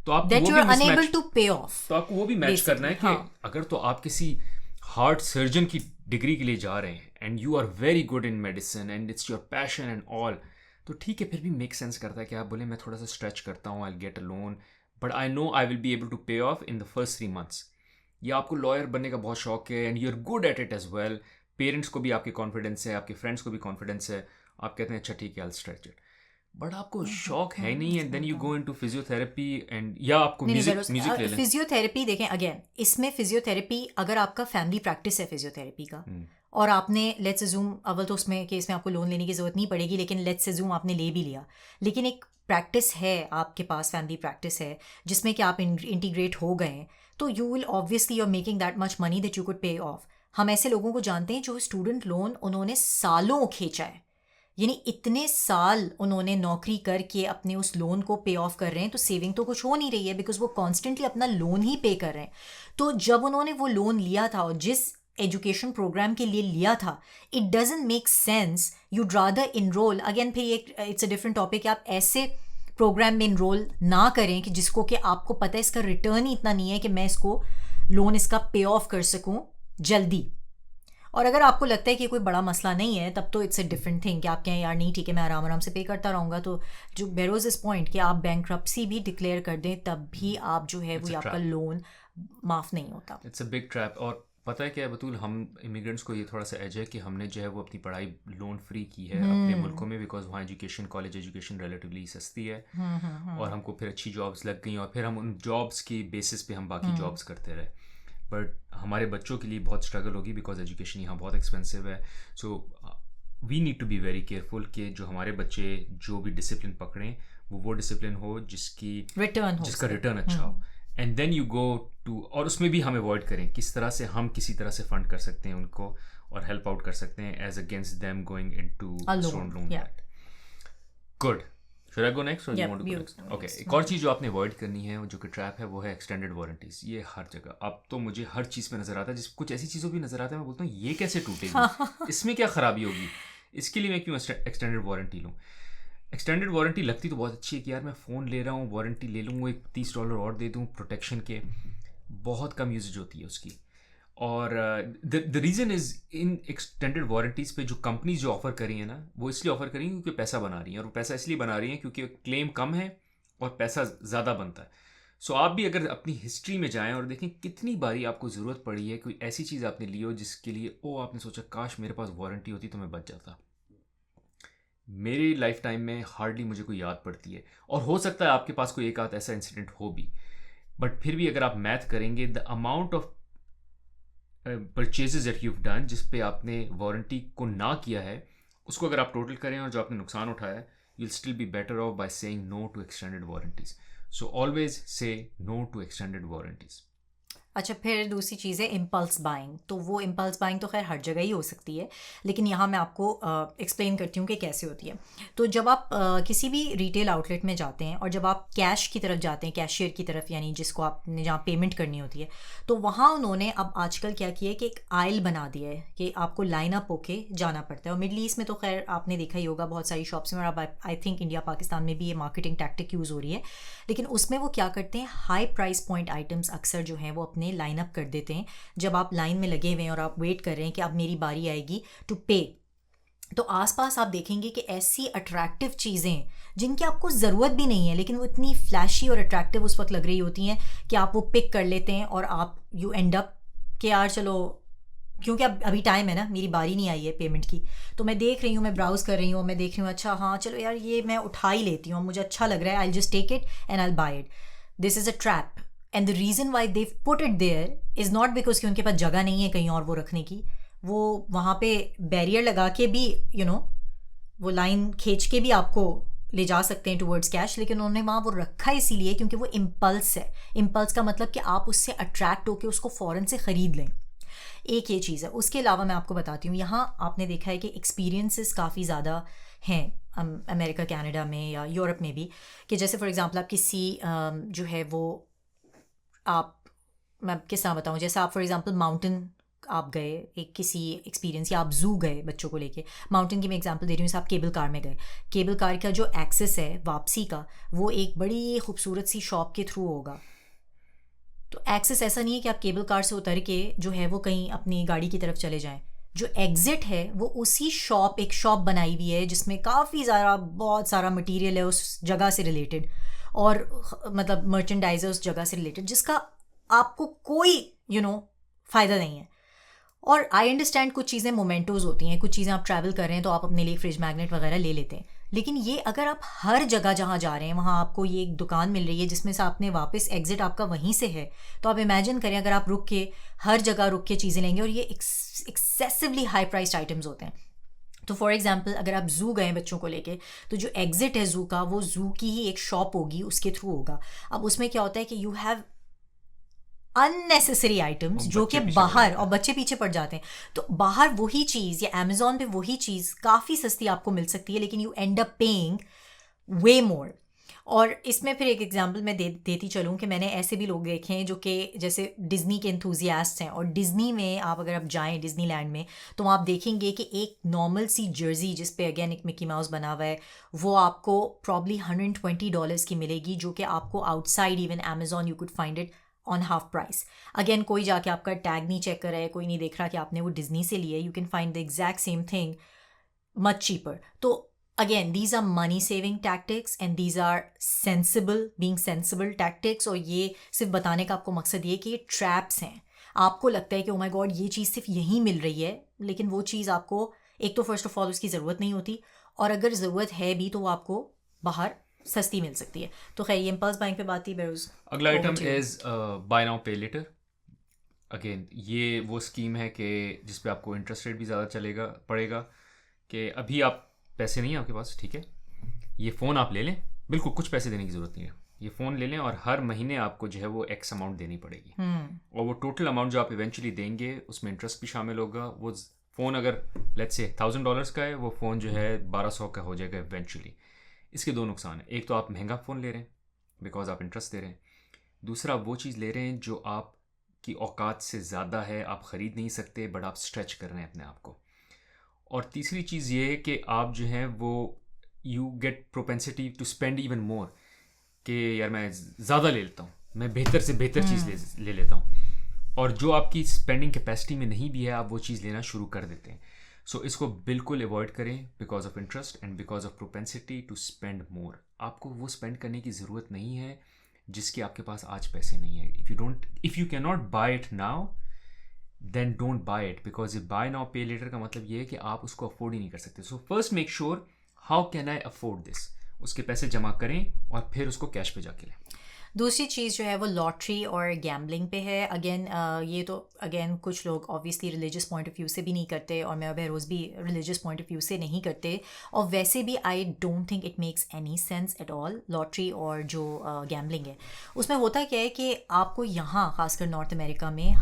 तो आप वो भी unable to pay off. तो आपको वो भी मैच करना है कि अगर तो आप किसी हार्ट सर्जन की डिग्री के लिए जा रहे हैं and you are very good in medicine and it's your passion and all, तो ठीक है, फिर भी मेक सेंस करता है कि आप बोले मैं थोड़ा सा स्ट्रेच करता हूँ, I get a loan, but I know I will be able to pay off in the first 3 months. या आपको लॉयर बनने का बहुत शौक है and you are good at it as well, parents को भी आपके कॉन्फिडेंस है, आपके फ्रेंड्स को भी कॉन्फिडेंस है, आप कहते हैं अच्छा ठीक है, I will stretch it. But आपको शौक है नहीं, and then you go into physiotherapy, and या आपको म्यूजिक ले लें. फिजियोथेरेपी देखें, अगेन इसमें फिजियोथेरेपी अगर आपका फैमिली प्रैक्टिस है फिजियोथेरेपी का, और आपने लेट्स अज्यूम, अव्वल तो उसमें केस में आपको लोन लेने की ज़रूरत नहीं पड़ेगी, लेकिन लेट्स अज्यूम आपने ले भी लिया, लेकिन एक प्रैक्टिस है आपके पास, फैमिली प्रैक्टिस है जिसमें कि आप इंटीग्रेट हो गए, तो you will obviously you are making that much money that you could pay off. हम ऐसे लोगों को जानते हैं जो स्टूडेंट लोन उन्होंने सालों खींचा है, यानी इतने साल उन्होंने नौकरी करके अपने उस लोन को पे ऑफ कर रहे हैं, तो सेविंग तो कुछ हो नहीं रही है बिकॉज वो कॉन्स्टेंटली अपना लोन ही पे कर रहे हैं. तो जब उन्होंने वो लोन लिया था और जिस एजुकेशन प्रोग्राम के लिए लिया था, it doesn't make sense, you'd rather enroll again. फिर इट्स अ डिफरेंट टॉपिक, आप ऐसे प्रोग्राम में इनरोल ना करें कि जिसको कि आपको पता है इसका रिटर्न ही इतना नहीं है कि मैं इसको लोन इसका पे ऑफ कर सकूं जल्दी. और अगर आपको लगता है कि कोई बड़ा मसला नहीं है, तब तो इट्स अ डिफरेंट थिंग कि आप कहें यार नहीं ठीक है मैं आराम आराम से पे करता रहूँगा. तो जो बेरोज इस पॉइंट कि आप बैंकरप्सी भी डिक्लेयर कर दें, तब भी आप जो है वो आपका लोन माफ़ नहीं होता. It's a big trap. और पता है क्या बतूल, हम इमिग्रेंट्स को ये थोड़ा सा एज है कि हमने जो है वो अपनी पढ़ाई लोन फ्री की है अपने मुल्कों में, बिकॉज वहाँ एजुकेशन, कॉलेज एजुकेशन रिलेटिवली सस्ती है, और हमको फिर अच्छी जॉब्स लग गई और फिर हम उन जॉब्स की बेसिस पे हम बाकी जॉब्स करते रहे. बट हमारे बच्चों के लिए बहुत स्ट्रगल होगी बिकॉज एजुकेशन यहाँ बहुत एक्सपेंसिव है. So we need to be very careful कि जो हमारे बच्चे जो भी डिसिप्लिन पकड़ें वो डिसिप्लिन हो जिसका रिटर्न अच्छा हो. And then you go to, और उसमें भी हम अवॉइड करें किस तरह से हम किसी तरह से फंड कर सकते हैं उनको और हेल्प आउट कर सकते हैं as against them going into student loan debt. Good. Should I go next or you want to go next? Okay. एक और चीज़ जो आपने अवॉइड करनी है जो कि ट्रैप है वो है एक्सटेंडेड वारंटीज. ये हर जगह अब तो मुझे हर चीज़ पे नज़र आता है, जिस कुछ ऐसी चीज़ों भी नज़र आता है मैं बोलता हूँ ये कैसे टूटेगी, इसमें क्या ख़राबी होगी, इसके लिए मैं क्यों एक्सटेंडेड वारंटी लूँ. एक्सटेंडेड वारंटी लगती तो बहुत अच्छी है कि यार मैं फ़ोन ले रहा हूँ, वारंटी ले लूँ, एक $30 और दे दूँ प्रोटेक्शन के. बहुत कम यूजेज होती है उसकी. और the reason is in extended warranties पे जो कंपनीज जो ऑफ़र करी है ना वो इसलिए ऑफ़र करी हैं क्योंकि पैसा बना रही हैं, और वो पैसा इसलिए बना रही हैं क्योंकि क्लेम कम है और पैसा ज़्यादा बनता है. सो आप भी अगर अपनी हिस्ट्री में जाएं और देखें कितनी बारी आपको ज़रूरत पड़ी है, कोई ऐसी चीज़ आपने ली हो जिसके लिए आपने सोचा काश मेरे पास वारंटी होती तो मैं बच जाता. मेरी लाइफ टाइम में हार्डली मुझे कोई याद पड़ती है, और हो सकता है आपके पास कोई एक आध ऐसा इंसिडेंट हो भी, बट फिर भी अगर आप मैथ करेंगे the amount of purchases that you done जिस पे आपने वारंटी को ना किया है उसको अगर आप टोटल करें और जो आपने नुकसान उठाया है, you'll still be better off by saying no to extended warranties. So always say no to extended warranties. अच्छा, फिर दूसरी चीज़ है इम्पल्स बाइंग. तो वो इम्पल्स बाइंग तो खैर हर जगह ही हो सकती है, लेकिन यहाँ मैं आपको एक्सप्लेन करती हूँ कि कैसे होती है. तो जब आप किसी भी रिटेल आउटलेट में जाते हैं और जब आप कैश की तरफ जाते हैं, कैशियर की तरफ, यानी जिसको आपने जहाँ पेमेंट करनी होती है, तो वहाँ उन्होंने अब आजकल क्या किया है कि एक आयल बना दिया है कि आपको लाइन अप होके जाना पड़ता है. और मिडल ईस्ट में तो खैर आपने देखा ही होगा बहुत सारी शॉप्स में, और अब आई थिंक इंडिया पाकिस्तान में भी ये मार्केटिंग टैक्टिक यूज़ हो रही है. लेकिन उसमें वो क्या करते हैं, हाई प्राइस पॉइंट आइटम्स अक्सर जो हैं वो अपने लाइन अप कर देते हैं. जब आप लाइन में लगे हुए हैं और आप वेट कर रहे हैं कि अब मेरी बारी आएगी टू पे, तो आसपास आप देखेंगे कि ऐसी अट्रैक्टिव चीज़ें जिनकी आपको ज़रूरत भी नहीं है, लेकिन वो इतनी फ्लैशी और अट्रैक्टिव उस वक्त लग रही होती हैं कि आप वो पिक कर लेते हैं और आप यू एंड अप कि यार चलो, क्योंकि अब अभी टाइम है ना, मेरी बारी नहीं आई है पेमेंट की, तो मैं देख रही हूँ, मैं ब्राउज़ कर रही हूँ, मैं देख रही हूँ अच्छा हाँ चलो यार ये मैं उठा ही लेती हूँ, मुझे अच्छा लग रहा है, I will just take it and I will buy it. This is a trap. And the reason why they put it there is not because कि उनके पास जगह नहीं है कहीं और वो रखने की. वो वहाँ पे बैरियर लगा के भी वो लाइन खींच के भी आपको ले जा सकते हैं टुवर्ड्स कैश, लेकिन उन्होंने वहाँ वो रखा इसीलिए क्योंकि वो इम्पल्स है. इम्पल्स का मतलब कि आप उससे अट्रैक्ट होकर उसको फ़ौरन से ख़रीद लें. एक ये चीज़ है. उसके अलावा मैं आपको बताती हूँ, यहाँ आपने देखा है कि एक्सपीरियंसेस काफ़ी ज़्यादा हैं अमेरिका, कनाडा में या यूरोप में भी, कि जैसे फॉर एग्जांपल आप किसी जो है वो मैं किस तरह बताऊँ, जैसे आप फॉर एग्जांपल माउंटेन आप गए, एक किसी एक्सपीरियंस, या आप ज़ू गए बच्चों को लेके. माउंटेन की मैं एग्जांपल दे रही हूँ. जैसे आप केबल कार में गए, केबल कार का जो एक्सेस है वापसी का वो एक बड़ी खूबसूरत सी शॉप के थ्रू होगा. तो एक्सेस ऐसा नहीं है कि आप केबल कार से उतर के जो है वो कहीं अपनी गाड़ी की तरफ चले जाएं. जो एग्ज़िट है वो उसी शॉप, एक शॉप बनाई हुई है जिसमें काफ़ी ज़्यादा बहुत सारा मटेरियल है उस जगह से रिलेटेड, और मतलब मर्चेंडाइज़र उस जगह से रिलेटेड, जिसका आपको कोई फ़ायदा नहीं है. और आई अंडरस्टैंड कुछ चीज़ें मोमेंटोज़ होती हैं, कुछ चीज़ें आप ट्रैवल कर रहे हैं तो आप अपने लिए फ्रिज मैग्नेट वगैरह ले लेते हैं, लेकिन ये अगर आप हर जगह जहाँ जा रहे हैं वहाँ आपको ये एक दुकान मिल रही है जिसमें से आपने वापस एग्ज़िट आपका वहीं से है, तो आप इमेजिन करें अगर आप रुक के हर जगह रुक के चीज़ें लेंगे, और ये एक्सेसिवली हाई प्राइस्ड आइटम्स होते हैं. तो फॉर एग्जांपल अगर आप ज़ू गए बच्चों को लेके, तो जो एग्ज़िट है ज़ू का वो ज़ू की ही एक शॉप होगी, उसके थ्रू होगा. अब उसमें क्या होता है कि यू हैव अननेसेसरी आइटम्स जो कि बाहर, और बच्चे पीछे पड़ जाते हैं. तो बाहर वही चीज़ या अमेज़ॉन पे वही चीज़ काफ़ी सस्ती आपको मिल सकती है, लेकिन यू एंड अप पेइंग वे मोर. और इसमें फिर एक एग्जांपल मैं देती चलूँ कि मैंने ऐसे भी लोग देखे हैं जो कि जैसे डिज़नी के एंथुजियास्ट हैं, और डिज़नी में आप अगर आप जाएँ डिज़नीलैंड में, तो आप देखेंगे कि एक नॉर्मल सी जर्सी जिस पे अगेन एक मिकी माउस बना हुआ है, वो आपको प्रॉब्ली $120 की मिलेगी, जो कि आपको outside even Amazon you could find it on half price. Again कोई जाके आपका टैग नहीं चेक कर रहा है, कोई नहीं देख रहा कि आपने वो डिज़नी से लिया है. You can find the exact same thing much cheaper. तो again these are money saving tactics and these are being sensible tactics. और ये सिर्फ बताने का आपको मकसद ये कि ये ट्रैप्स हैं. आपको लगता है कि ओ माय गॉड ये चीज़ सिर्फ यहीं मिल रही है, लेकिन वो चीज़ आपको एक तो फर्स्ट ऑफ ऑल उसकी ज़रूरत नहीं होती, और अगर ज़रूरत है भी तो वो आपको बाहर सस्ती मिल सकती है. तो खैर ये इम्पल्स बाइंग पे बात थी. बेरोज अगला item is by now pay letter. Again ये वो स्कीम है कि जिस पे आपको इंटरेस्ट रेट भी ज़्यादा पड़ेगा, कि अभी आप पैसे नहीं है आपके पास, ठीक है, ये फ़ोन आप ले लें, बिल्कुल कुछ पैसे देने की ज़रूरत नहीं है, ये फ़ोन ले लें और हर महीने आपको जो है वो एक्स अमाउंट देनी पड़ेगी, और वो टोटल अमाउंट जो आप इवेंचुअली देंगे उसमें इंटरेस्ट भी शामिल होगा। वो फ़ोन अगर लेट्स से $1000 का है, वो फ़ोन जो है 1200 का हो जाएगा इवेंचुअली। इसके दो नुकसान हैं, एक तो आप महंगा फ़ोन ले रहे हैं बिकॉज आप इंटरेस्ट दे रहे हैं, दूसरा वो चीज़ ले रहे हैं जो आपकी औकात से ज़्यादा है, आप ख़रीद नहीं सकते बट आप स्ट्रेच कर रहे हैं अपने आप को। और तीसरी चीज़ ये है कि आप जो हैं वो you get propensity to spend even more, कि यार मैं ज़्यादा ले लेता हूँ, मैं बेहतर से बेहतर चीज़ ले लेता हूँ, और जो आपकी स्पेंडिंग कैपेसिटी में नहीं भी है आप वो चीज़ लेना शुरू कर देते हैं। सो इसको बिल्कुल अवॉइड करें because of interest and because of propensity to spend more. आपको वो स्पेंड करने की ज़रूरत नहीं है जिसके आपके पास आज पैसे नहीं है। If you can not buy it now then don't buy it, because if buy now pay later का मतलब ये है कि आप उसको अफोर्ड ही नहीं कर सकते। So first make sure how can I afford this, उसके पैसे जमा करें और फिर उसको कैश पे जाके लें। दूसरी चीज़ जो है वो लॉटरी और गैम्बलिंग पे है। अगेन ये तो अगेन कुछ लोग obviously religious point of view से भी नहीं करते, और मैं बहरोज़ भी रिलीजियस पॉइंट ऑफ व्यू से नहीं करते, और वैसे भी I don't think it makes any sense at all. Lottery और जो गैम्बलिंग है उसमें होता क्या है कि आपको यहाँ खासकर नॉर्थ अमेरिका में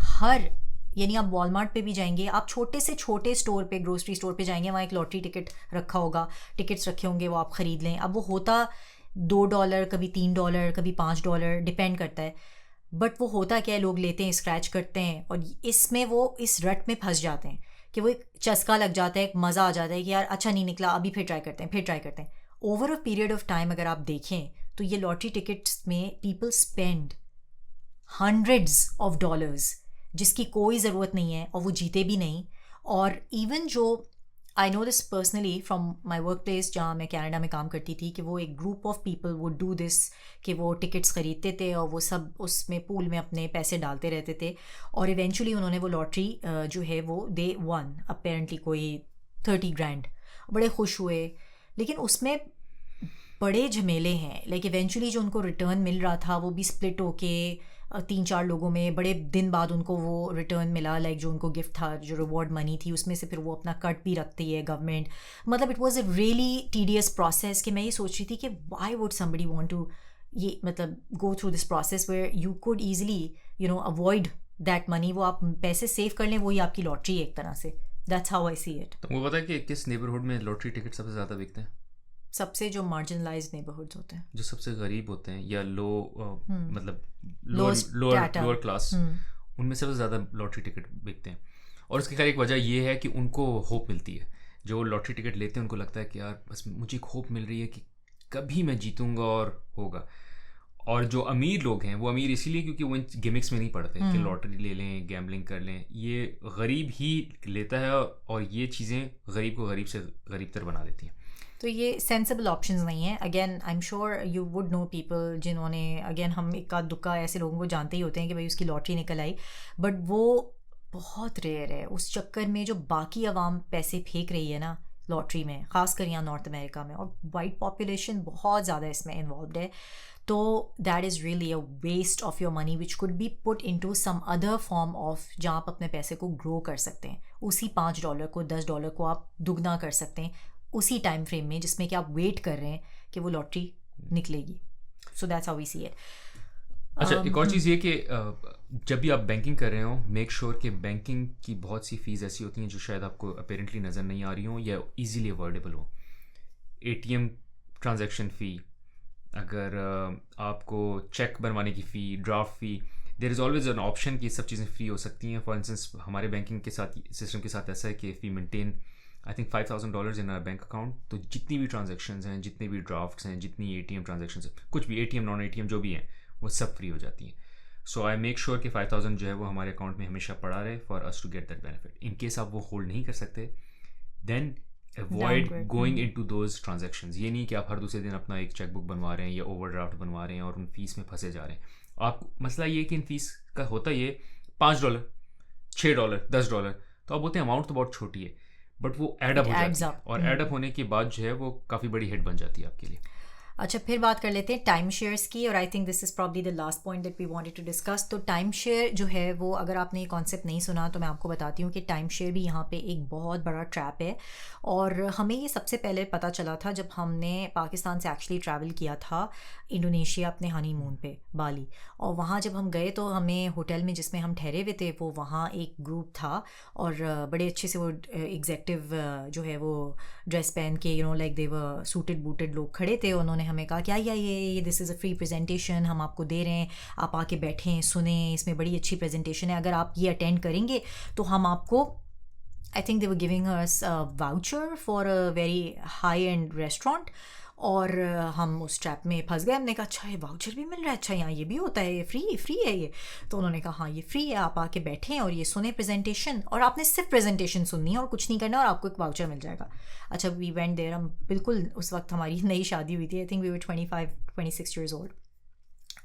यानी आप वॉलमार्ट पे भी जाएंगे, आप छोटे से छोटे स्टोर पे, ग्रोसरी स्टोर पे जाएंगे, वहाँ एक लॉटरी टिकट रखा होगा, टिकट्स रखे होंगे, वो आप ख़रीद लें। अब वो होता $2, कभी $3, कभी $5, डिपेंड करता है, बट वो होता क्या है, लोग लेते हैं, स्क्रैच करते हैं, और इसमें वो इस रट में फंस जाते हैं कि वो एक चस्का लग जाता है, एक मज़ा आ जाता है कि यार अच्छा नहीं निकला, अभी फिर ट्राई करते हैं। Over a period of time अगर आप देखें तो ये लॉटरी टिकट्स में people spend hundreds of dollars जिसकी कोई ज़रूरत नहीं है, और वो जीते भी नहीं। और इवन जो I know this personally from my work place जहाँ मैं कनाडा में काम करती थी, कि वो एक group of people would do this, कि वो टिकट्स ख़रीदते थे और वो सब उसमें पूल में अपने पैसे डालते रहते थे, और इवेंचुअली उन्होंने वो लॉटरी जो है वो दे वन अपेरेंटली कोई 30 grand, बड़े खुश हुए। लेकिन उसमें बड़े झमेले हैं, लाइक इवेंचुअली जो उनको रिटर्न मिल रहा था वो भी स्प्लिट होके 3-4 लोगों में बड़े दिन बाद उनको वो रिटर्न मिला, लाइक जो उनको गिफ्ट था, जो रिवॉर्ड मनी थी, उसमें से फिर वो अपना कट भी रखती है गवर्नमेंट। मतलब it was a really tedious process, कि मैं ये सोच रही थी कि why would somebody want to ये मतलब go through this process where you could easily avoid that money. वो आप पैसे सेव कर लें, वही आपकी लॉटरी है एक तरह से। That's how I see it. तो वो पता है कि किस नेबरहुड में लॉटरी टिकट सबसे ज़्यादा बिकते हैं? सबसे जो मार्जिनलाइज नेबरहुड्स होते हैं, जो सबसे गरीब होते हैं या मतलब Lowest strata. लोअर क्लास, उनमें सबसे ज़्यादा लॉटरी टिकट बिकते हैं। और उसकी खैर एक वजह ये है कि उनको होप मिलती है। जो लॉटरी टिकट लेते हैं उनको लगता है कि यार बस मुझे एक होप मिल रही है कि कभी मैं जीतूंगा और होगा। और जो अमीर लोग हैं वो अमीर इसीलिए क्योंकि वो इन गिमिक्स में नहीं पड़ते कि लॉटरी ले लें, गैम्बलिंग कर लें। ये गरीब ही लेता है, और ये चीज़ें गरीब को गरीब से गरीब तर बना देती हैं। तो ये सेंसिबल ऑप्शंस नहीं है। Again I am sure you would know people जिन्होंने, अगेन हम इक्का दुक्का ऐसे लोगों को जानते ही होते हैं कि भाई उसकी लॉटरी निकल आई, बट वो बहुत रेयर है। उस चक्कर में जो बाकी आवाम पैसे फेंक रही है ना लॉटरी में, ख़ासकर यहाँ नॉर्थ अमेरिका में, और वाइट पॉपुलेशन बहुत ज़्यादा इसमें इन्वॉल्व है, तो that is really a waste of your money which could be put into some other form of, जहाँ आप अपने पैसे को ग्रो कर सकते हैं। उसी $5 को, $10 को आप दुगना कर सकते हैं उसी टाइम फ्रेम में जिसमें कि आप वेट कर रहे हैं कि वो लॉटरी निकलेगी। So that's how we see it. अच्छा, एक और चीज़ ये कि जब भी आप बैंकिंग कर रहे हो, मेक श्योर कि बैंकिंग की बहुत सी फ़ीस ऐसी होती हैं जो शायद आपको अपेरेंटली नज़र नहीं आ रही हो या इजीली अवॉइडेबल हो। ATM ट्रांजैक्शन फ़ी, अगर आपको चेक बनवाने की fee, draft fee, there is always an option कि सब चीज़ें फ्री हो सकती हैं। फॉर इंस्टेंस हमारे बैंकिंग के साथ, सिस्टम के साथ ऐसा है कि we maintain I think $5,000 in our bank account. तो जितनी भी ट्रांजेक्शन्स हैं, जितने भी ड्राफ्ट्स हैं, जितनी ATM ट्रांजेक्शन्स हैं, कुछ भी ATM नॉन ATM जो भी हैं, वो सब फ्री हो जाती हैं। सो आई मेक श्योर कि 5,000 जो है वो हमारे अकाउंट में हमेशा पड़ा रहे for us to get that benefit. In case आप वो होल्ड नहीं कर सकते, then avoid going into those transactions. ये नहीं कि आप हर दूसरे दिन अपना एक चेकबुक बनवा रहे हैं या ओवरड्राफ्ट बनवा रहे हैं और उन फीस में फंसे जा रहे हैं। आप मसला ये कि इन फीस का होता ये $5, $6, $10, तो आप बोलते हैं अमाउंट तो बहुत छोटी है, बट वो एडअप हो जाती है, और एडअप होने के बाद जो है वो काफ़ी बड़ी हिट बन जाती है आपके लिए। अच्छा, फिर बात कर लेते हैं टाइम शेयर्स की, और I think this is probably the last point that we wanted to discuss. तो टाइम शेयर जो है वो, अगर आपने ये कॉन्सेप्ट नहीं सुना तो मैं आपको बताती हूँ कि टाइम शेयर भी यहाँ पे एक बहुत बड़ा ट्रैप है. और हमें ये सबसे पहले पता चला था जब हमने पाकिस्तान से एक्चुअली ट्रैवल किया था इंडोनेशिया अपने हनीमून पे, बाली. और वहाँ जब हम गए तो हमें होटल में जिसमें हम ठहरे हुए थे वो वहाँ एक ग्रुप था, और बड़े अच्छे से वो एग्जेक्टिव जो है वो ड्रेस पहन के, you know, like they were suited booted लोग खड़े थे. उन्होंने हमें कहा क्या ये this is a free presentation, हम आपको दे रहे हैं, आप आके बैठें सुने, इसमें बड़ी अच्छी प्रेजेंटेशन है, अगर आप ये अटेंड करेंगे तो हम आपको, I think they were giving us voucher for a very high and restaurant. और हम उस ट्रैप में फंस गए. हमने कहा अच्छा ये वाउचर भी मिल रहा है, अच्छा यहाँ ये भी होता है, ये फ्री है ये. तो उन्होंने कहा हाँ ये फ्री है, आप आके बैठें और ये सुने प्रेजेंटेशन, और आपने सिर्फ प्रेजेंटेशन सुननी है और कुछ नहीं करना, और आपको एक वाउचर मिल जाएगा. अच्छा, वी वेंट देयर. हम बिल्कुल, उस वक्त हमारी नई शादी हुई थी, I think we were 25-26 years old.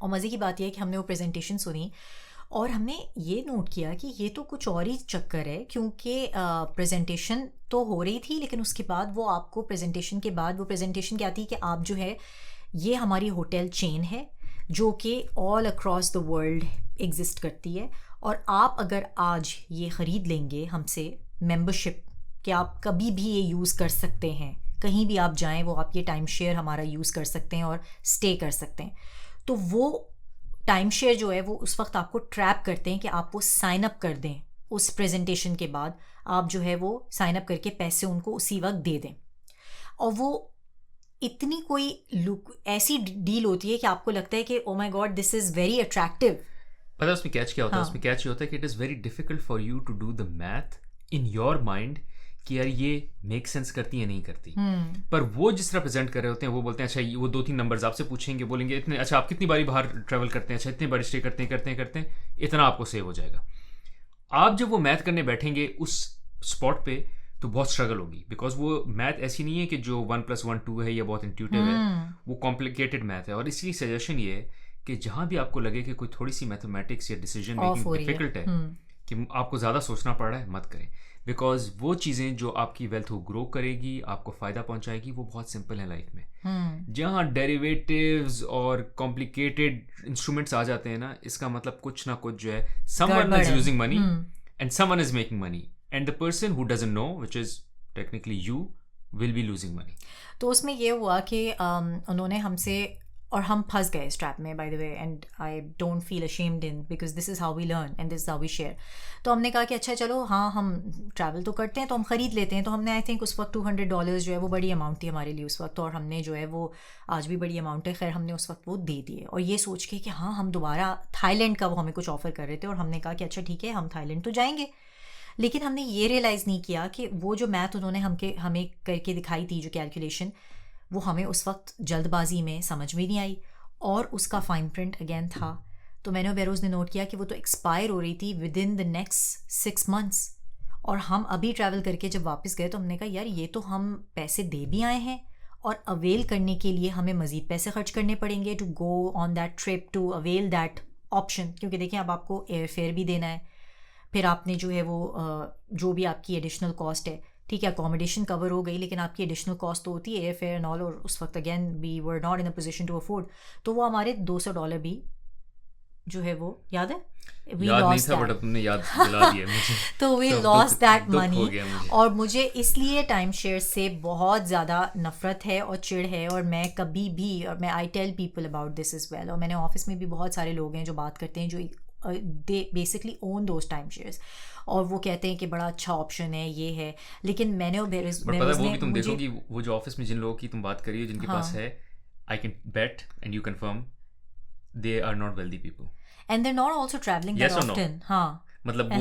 और मज़े की बात यह है कि हमने वो प्रेजेंटेशन सुनी और हमने ये नोट किया कि ये तो कुछ और ही चक्कर है, क्योंकि प्रेजेंटेशन तो हो रही थी, लेकिन उसके बाद वो आपको प्रेजेंटेशन के बाद वो प्रेजेंटेशन क्या थी कि आप जो है, ये हमारी होटल चेन है जो कि all across the world exist करती है, और आप अगर आज ये ख़रीद लेंगे हमसे मेंबरशिप, कि आप कभी भी ये यूज़ कर सकते हैं, कहीं भी आप जाएं वो आप ये टाइम शेयर हमारा यूज़ कर सकते हैं और स्टे कर सकते हैं. तो वो टाइम शेयर जो है वो उस वक्त आपको ट्रैप करते हैं कि आप वो साइन अप कर दें. उस प्रेजेंटेशन के बाद आप जो है वो साइन अप करके पैसे उनको उसी वक्त दे दें. और वो इतनी कोई ऐसी डील होती है कि आपको लगता है कि oh my God this is very attractive. पता है उसमें कैच क्या होता है? हाँ. उसमें कैच ये होता है कि it is very difficult for you to do the math in your mind कि यार ये मेक सेंस करती है नहीं करती. पर वो जिस तरह प्रेजेंट कर रहे होते हैं, वो बोलते हैं अच्छा वो 2-3 नंबर्स आपसे पूछेंगे, बोलेंगे इतने, अच्छा आप कितनी बारी बाहर ट्रैवल करते हैं, अच्छा इतनी बारी स्टे करते हैं, इतना आपको सेव हो जाएगा. आप जब वो मैथ करने बैठेंगे उस स्पॉट पे तो बहुत स्ट्रगल होगी, बिकॉज वो मैथ ऐसी नहीं है कि जो 1+1 2 है या बहुत इंट्यूटिव है, वो कॉम्प्लिकेटेड मैथ है. और इसलिए सजेशन ये है कि जहाँ भी आपको लगे कि कोई थोड़ी सी मैथमेटिक्स या डिसीजन मेकिंग डिफिकल्ट है, कि आपको ज़्यादा सोचना पड़ रहा है, मत करें. बिकॉज वो चीज़ें जो आपकी वेल्थ को ग्रो करेगी, आपको फ़ायदा पहुंचाएगी, वो बहुत सिंपल है लाइफ में. जहाँ डेरिवेटिव्स और कॉम्प्लिकेटेड इंस्ट्रूमेंट्स आ जाते हैं ना, इसका मतलब कुछ ना कुछ जो है, someone is losing money and someone is making money, and the person who doesn't know, which is technically you, will be losing money. तो उसमें ये हुआ कि उन्होंने हमसे, और हम फंस गए इस ट्रैप में, by the way, and I don't feel ashamed in, because this is how we learn and this is how we share. तो हमने कहा कि अच्छा चलो हाँ हम ट्रैवल तो करते हैं तो हम ख़रीद लेते हैं. तो हमने आई थिंक उस वक्त $200 जो है वो बड़ी अमाउंट थी हमारे लिए उस वक्त, और हमने जो है वो, आज भी बड़ी अमाउंट है, खैर हमने उस वक्त वो दे दिए. और ये सोच के कि हाँ हम दोबारा, थाईलैंड का वो हमें कुछ ऑफ़र कर रहे थे, और हमने कहा कि अच्छा ठीक है हम थाईलैंड तो जाएंगे. लेकिन हमने ये रियलाइज़ नहीं किया कि वो जो मैथ उन्होंने हमें करके दिखाई थी, जो कैलकुलेशन, वो हमें उस वक्त जल्दबाजी में समझ में नहीं आई, और उसका फाइन प्रिंट अगेन था. तो मैंने और बेरोज़ ने नोट किया कि वो तो एक्सपायर हो रही थी with in the next 6 months. और हम अभी ट्रैवल करके जब वापस गए तो हमने कहा यार ये तो हम पैसे दे भी आए हैं, और अवेल करने के लिए हमें मज़ीद पैसे खर्च करने पड़ेंगे to go on that trip, to avail that option. क्योंकि देखिए अब आपको एयर फेयर भी देना है, फिर आपने जो है वो जो भी आपकी एडिशनल कॉस्ट है, ठीक है अकोमोडेशन कवर हो गई, लेकिन आपकी एडिशनल कॉस्ट तो होती है एयर फेयर एंड ऑल, और उस वक्त again we were not in a position to afford. तो वो हमारे $200 भी जो है वो, याद है, याद नहीं था बट तुमने याद दिला दिया मुझे. तो वी लॉस्ट दैट मनी. और मुझे इसलिए टाइम शेयर से बहुत ज़्यादा नफ़रत है और चिढ़ है, और मैं कभी भी, और मैं I tell people about this as well, और मैंने ऑफिस में भी बहुत सारे लोग हैं जो बात करते हैं, जो they basically own those time shares, और वो कहते हैं कि बड़ा अच्छा ऑप्शन है, ये है. लेकिन मैंने और बेरोज़ पता है वो भी तुम देखोगी, वो जो ऑफिस में जिन लोगों की तुम बात कर रही हो, जिनके पास है, I can bet and you confirm they are not wealthy people, and they are not also travelling that often. हाँ, मतलब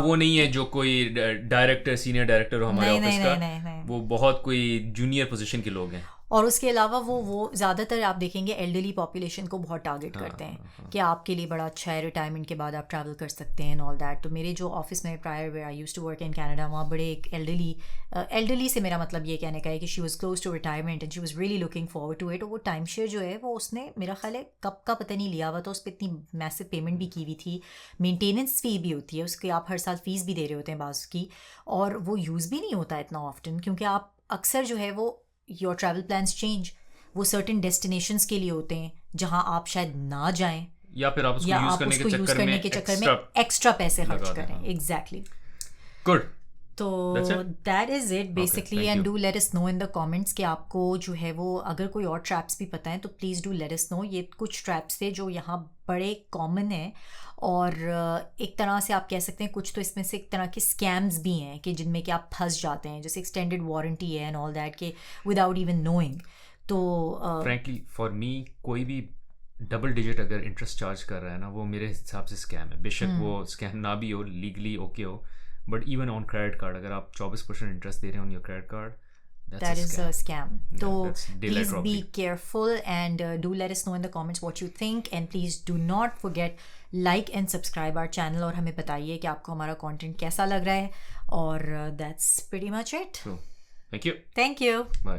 वो नहीं है जो कोई डायरेक्टर, सीनियर डायरेक्टर हो हमारे ऑफिस का, वो बहुत कोई जूनियर पोजीशन के लोग हैं. और उसके अलावा वो ज़्यादातर आप देखेंगे एल्डरली पॉपुलेशन को बहुत टारगेट करते हैं कि आपके लिए बड़ा अच्छा है, रिटायरमेंट के बाद आप ट्रैवल कर सकते हैं एंड ऑल दैट. तो मेरे जो ऑफिस में prior where I used to work in Canada, वहाँ बड़े एक एल्डरली से मेरा मतलब ये कहने का है कि she was close to retirement and she was really looking forward to it. और वो टाइम शेयर जो है वो उसने मेरा ख्याल है कब का पता नहीं लिया हुआ था, उस पर इतनी मैसिव पेमेंट भी की हुई थी, मेंटेनेंस फ़ी भी होती है उसकी, आप हर साल फ़ीस भी दे रहे होते हैं बाज़ की, और वो यूज़ भी नहीं होता इतना ऑफ्टन, क्योंकि आप अक्सर जो है वो योर ट्रैवल प्लान्स चेंज. वो सर्टेन डेस्टिनेशंस के लिए होते हैं जहाँ आप शायद ना जाएं, या फिर आप उसको या यूज आप करने उसको यूज करने के चक्कर में एक्स्ट्रा पैसे खर्च करें. एग्जैक्टली. गुड. तो that is it basically. And do let us know in the comments कि आपको जो है वो अगर कोई और ट्रैप्स भी पता है तो please do let us know. ये कुछ ट्रैप्स थे जो यहाँ बड़े कॉमन हैं, और एक तरह से आप कह सकते हैं कुछ तो इसमें से एक तरह के स्कैम्स भी हैं कि जिनमें कि आप फंस जाते हैं, जैसे एक्सटेंडेड वारंटी है एंड ऑल दैट के विदाउट इवन नोइंग. तो फ्रैंकली फॉर मी कोई भी डबल डिजिट अगर इंटरेस्ट चार्ज कर रहा है ना, वो मेरे हिसाब से स्कैम है. बेशक वो स्कैम ना भी हो, लीगली ओके हो, but even on credit card अगर आप 24% इंटरेस्ट दे रहे हैं on your credit card, that is a scam. So that's daylight please robbery. be careful and do let us know in the comments what you think, and please do not forget like and subscribe our channel और हमें बताइए कि आपको हमारा content कैसा लग रहा है. और that's pretty much it. So, thank you. Thank you. Bye.